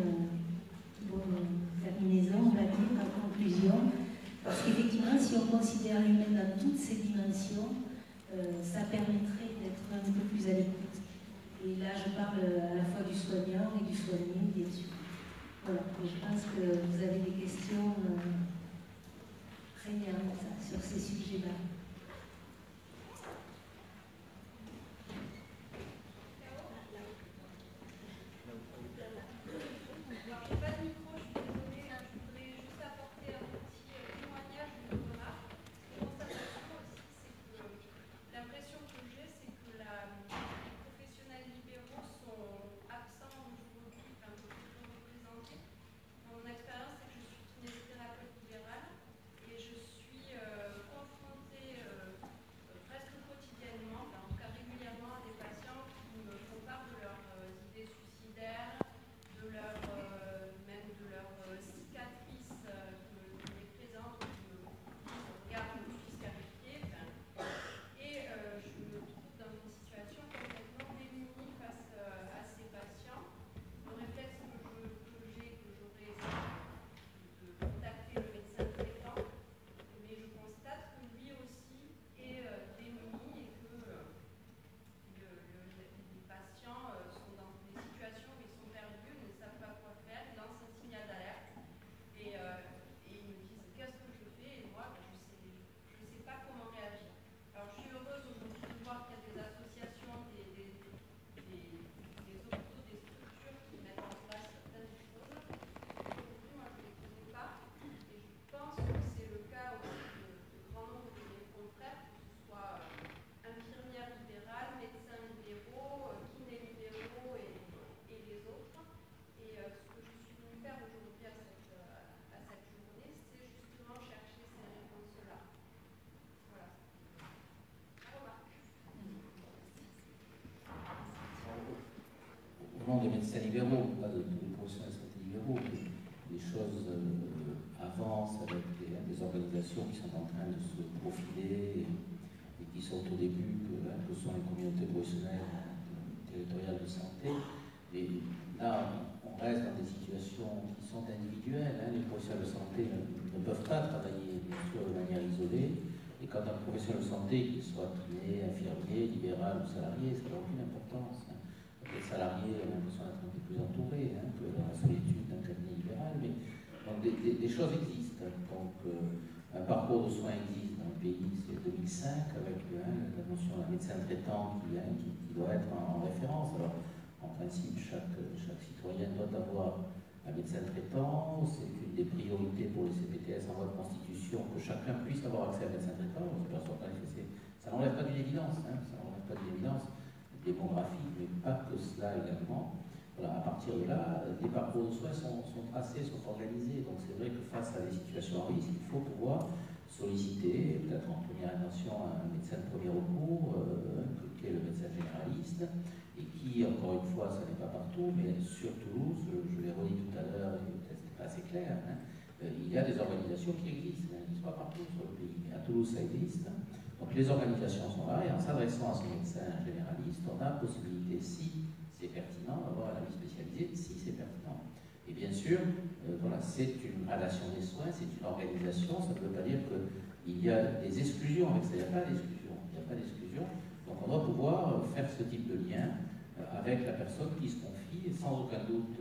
Speaker 2: terminaison, on va dire, en conclusion. Parce qu'effectivement, si on considère l'humain dans toutes ses dimensions, ça permettrait d'être un peu plus à l'écoute. Et là, je parle à la fois du soignant et du soigné, bien sûr. Voilà, et je pense que vous avez des questions prégnantes sur ces sujets-là.
Speaker 3: Des médecins libéraux, pas de professionnels de santé libéraux, les choses avancent avec des organisations qui sont en train de se profiler et qui sont au début, que sont les communautés professionnelles territoriales de santé. Et là, on reste dans des situations qui sont individuelles. Les professionnels de santé ne peuvent pas travailler, bien sûr, de manière isolée. Et quand un professionnel de santé, qu'il soit kiné, infirmier, libéral ou salarié, ça n'a aucune importance. Les salariés ont l'impression d'être un peu plus entourés, un peu dans la solitude d'un cabinet libéral, mais donc des choses existent. Donc un parcours de soins existe dans le pays, c'est 2005, avec la notion d'un médecin traitant qui doit être en référence. Alors en principe, chaque citoyen doit avoir un médecin traitant, c'est une des priorités pour les CPTS en voie de constitution que chacun puisse avoir accès à un médecin traitant. Ça n'enlève pas d'une évidence, hein, ça n'enlève pas d'une évidence démographique, mais pas que cela également. Voilà, à partir de là, les parcours de soins sont tracés, sont organisés. Donc c'est vrai que face à des situations à risque, il faut pouvoir solliciter, peut-être en première intention, un médecin de premier recours, qui est le médecin généraliste, et qui, encore une fois, ça n'est pas partout, mais sur Toulouse, je l'ai redit tout à l'heure, et peut-être c'était pas assez clair, hein, il y a des organisations qui existent, hein, qui ne sont pas partout sur le pays, mais à Toulouse ça existe. Donc les organisations sont là, et en s'adressant à ce médecin généraliste, on a la possibilité, si c'est pertinent, d'avoir un avis spécialisé, si c'est pertinent. Et bien sûr, voilà, c'est une gradation des soins, c'est une organisation, ça ne veut pas dire qu'il y a des exclusions avec ça, il n'y a pas d'exclusion. Il n'y a pas d'exclusion. Donc on doit pouvoir faire ce type de lien avec la personne qui se confie, et sans aucun doute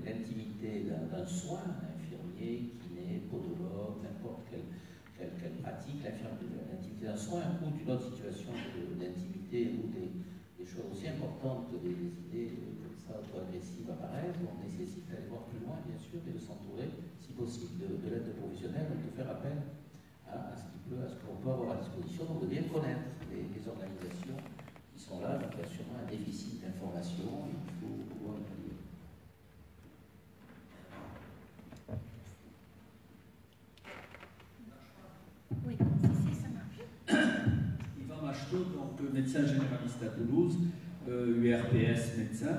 Speaker 3: l'intimité d'un soin, un infirmier, kiné, podologue, n'importe quelle pratique, l'intimité d'un soin ou d'une autre situation d'intimité ou des choses aussi importantes que des idées comme ça auto-agressives apparaissent. On nécessite d'aller voir plus loin, bien sûr, et de s'entourer, si possible, de l'aide de professionnels, donc de faire appel à ce qu'on peut avoir à disposition, donc de bien connaître les organisations qui sont là. Donc il y a sûrement un déficit d'information, il faut pouvoir le dire.
Speaker 5: Oui, si, ça marche.
Speaker 7: Yvan Machetot, donc médecin généraliste à Toulouse, URPS médecin.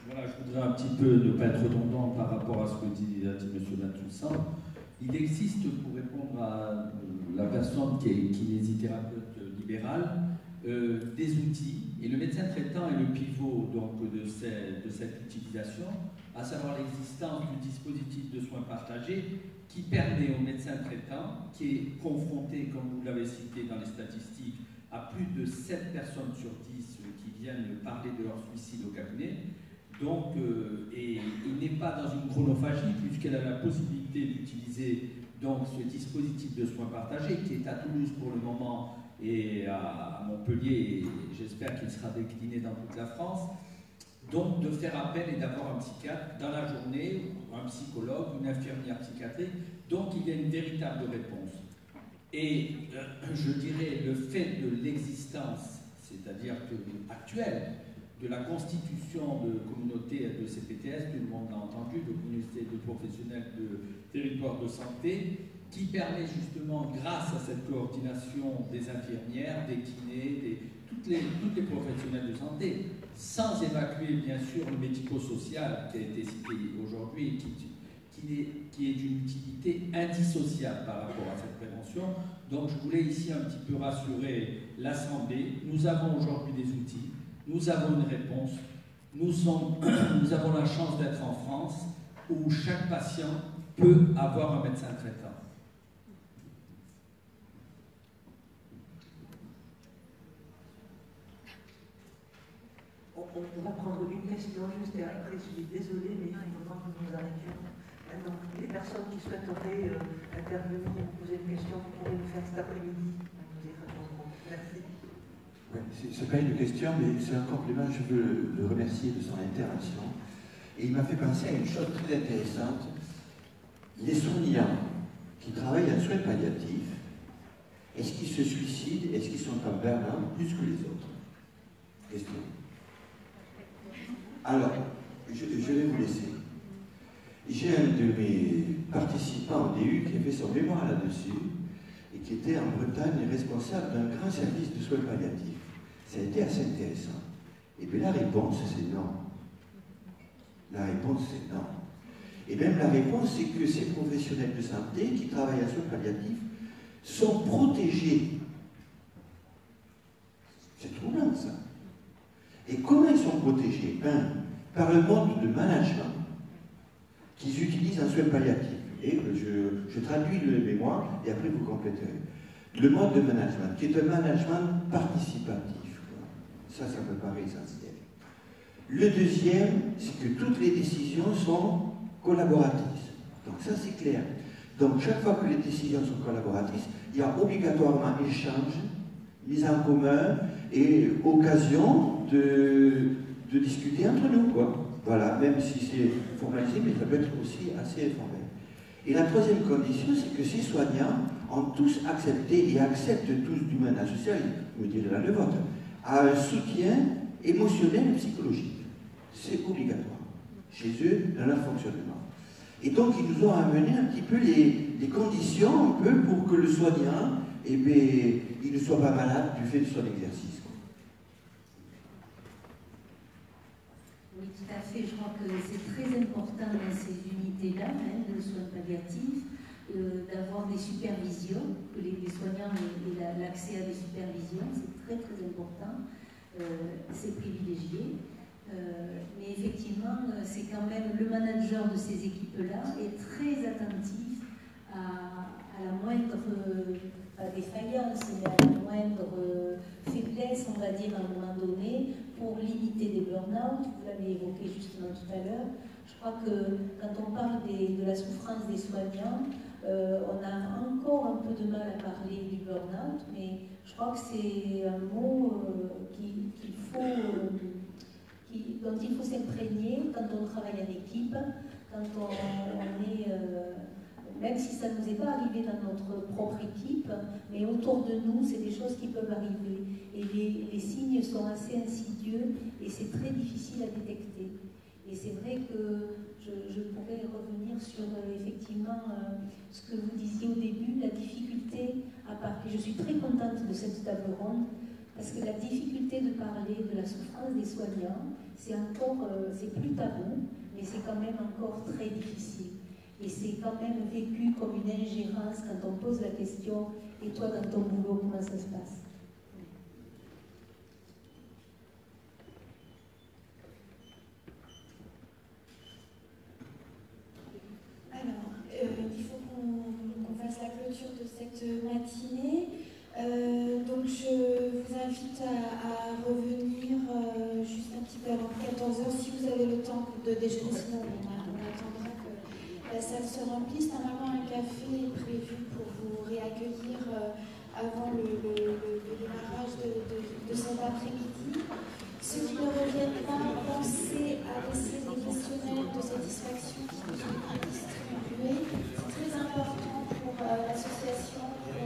Speaker 7: Voilà, je voudrais un petit peu ne pas être redondant par rapport à ce que a dit M. Bentoussan. Il existe, pour répondre à la personne qui est kinésithérapeute libérale, des outils, et le médecin traitant est le pivot donc, de cette utilisation, à savoir l'existence du dispositif de soins partagés qui permet au médecin traitant, qui est confronté, comme vous l'avez cité dans les statistiques, à plus de 7 personnes sur 10 qui viennent parler de leur suicide au cabinet. Donc, et il n'est pas dans une chronophagie, puisqu'elle a la possibilité d'utiliser donc ce dispositif de soins partagés qui est à Toulouse pour le moment et à Montpellier, et j'espère qu'il sera décliné dans toute la France. Donc, de faire appel et d'avoir un psychiatre dans la journée, un psychologue, une infirmière psychiatrique. Donc, il y a une véritable réponse. Et je dirais le fait de l'existence, c'est-à-dire actuelle, de la constitution de communautés de CPTS, tout le monde l'a entendu, de communautés de professionnels de territoire de santé, qui permet justement, grâce à cette coordination des infirmières, des kinés, toutes les professionnels de santé, sans évacuer bien sûr le médico-social qui a été cité aujourd'hui, qui est d'une utilité indissociable par rapport à cette prévention. Donc je voulais ici un petit peu rassurer l'Assemblée. Nous avons aujourd'hui des outils, nous avons une réponse, nous avons la chance d'être en France où chaque patient peut avoir un médecin traitant.
Speaker 8: On va prendre une question juste et après, je suis désolée, mais il faudra que nous arrêtions. Alors, les personnes qui souhaiteraient intervenir ou poser une question, vous pourrez le faire cet après-midi. Nous y répondrons. Merci.
Speaker 4: Ouais, ce n'est pas une question, mais c'est un compliment. Je veux le remercier de son intervention. Et il m'a fait penser à une chose très intéressante. Les soignants qui travaillent en soins palliatifs, est-ce qu'ils se suicident? Est-ce qu'ils sont en burn-out plus que les autres? Question. Alors, je vais vous laisser. J'ai un de mes participants au DU qui a fait son mémoire là-dessus et qui était en Bretagne responsable d'un grand service de soins palliatifs. Ça a été assez intéressant. Et bien la réponse, c'est non. La réponse, c'est non. Et même la réponse, c'est que ces professionnels de santé qui travaillent à soins palliatifs sont protégés. C'est troublant, ça. Et comment ils sont protégés? Par le mode de management qu'ils utilisent en soins palliatifs. Et je traduis le mémoire et après vous compléterez. Le mode de management, qui est un management participatif. Ça me paraît essentiel. Le deuxième, c'est que toutes les décisions sont collaboratrices. Donc ça, c'est clair. Donc chaque fois que les décisions sont collaboratrices, il y a obligatoirement échange, mise en commun et occasion de discuter entre nous, quoi. Voilà, même si c'est formalisé, mais ça peut être aussi assez informel. Et la troisième condition, c'est que ces soignants ont tous accepté et acceptent tous du mandat social, vous me direz là le vote, à un soutien émotionnel et psychologique. C'est obligatoire chez eux dans leur fonctionnement. Et donc, ils nous ont amené un petit peu les conditions un peu pour que le soignant, eh bien, il ne soit pas malade du fait de son exercice.
Speaker 2: Oui, tout à fait. Je crois que c'est très important dans ces unités-là, de soins palliatifs, d'avoir des supervisions, que les soignants aient l'accès à des supervisions. C'est très très important. C'est privilégié. Mais effectivement, c'est quand même le manager de ces équipes-là est très attentif à la moindre, pas défaillance, mais à la moindre faiblesse, on va dire, à un moment donné, pour limiter des burn-out. Vous l'avez évoqué justement tout à l'heure. Je crois que quand on parle de la souffrance des soignants, on a encore un peu de mal à parler du burn-out, mais je crois que c'est un mot dont il faut s'imprégner quand on travaille en équipe, quand on est, même si ça ne nous est pas arrivé dans notre propre équipe, mais autour de nous, c'est des choses qui peuvent arriver. Et les signes sont assez insidieux et c'est très difficile à détecter. Et c'est vrai que je pourrais revenir sur effectivement ce que vous disiez au début, la difficulté à parler. Je suis très contente de cette table ronde parce que la difficulté de parler de la souffrance des soignants, c'est plus tabou, mais c'est quand même encore très difficile. Et c'est quand même vécu comme une ingérence quand on pose la question « Et toi, dans ton boulot, comment ça se passe ?»
Speaker 1: Alors, il faut qu'on fasse la clôture de cette matinée. Donc je vous invite à revenir juste un petit peu avant 14h si vous avez le temps de déjeuner, sinon on attendra que la salle se remplisse. Normalement un café est prévu pour vous réaccueillir avant le démarrage de cet après-midi. Ceux qui ne reviennent pas, pensez à laisser des questionnaires de satisfaction qui vous sont distribués. C'est très important pour l'association, pour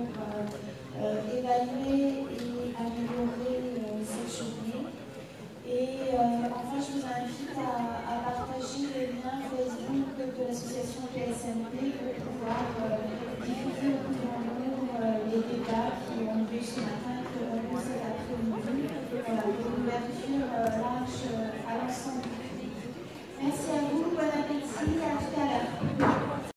Speaker 1: évaluer et améliorer cette journée. Et enfin, je vous invite à partager le lien Facebook de l'association PSMP pour pouvoir diffuser autour de nous les débats qui ont lieu ce matin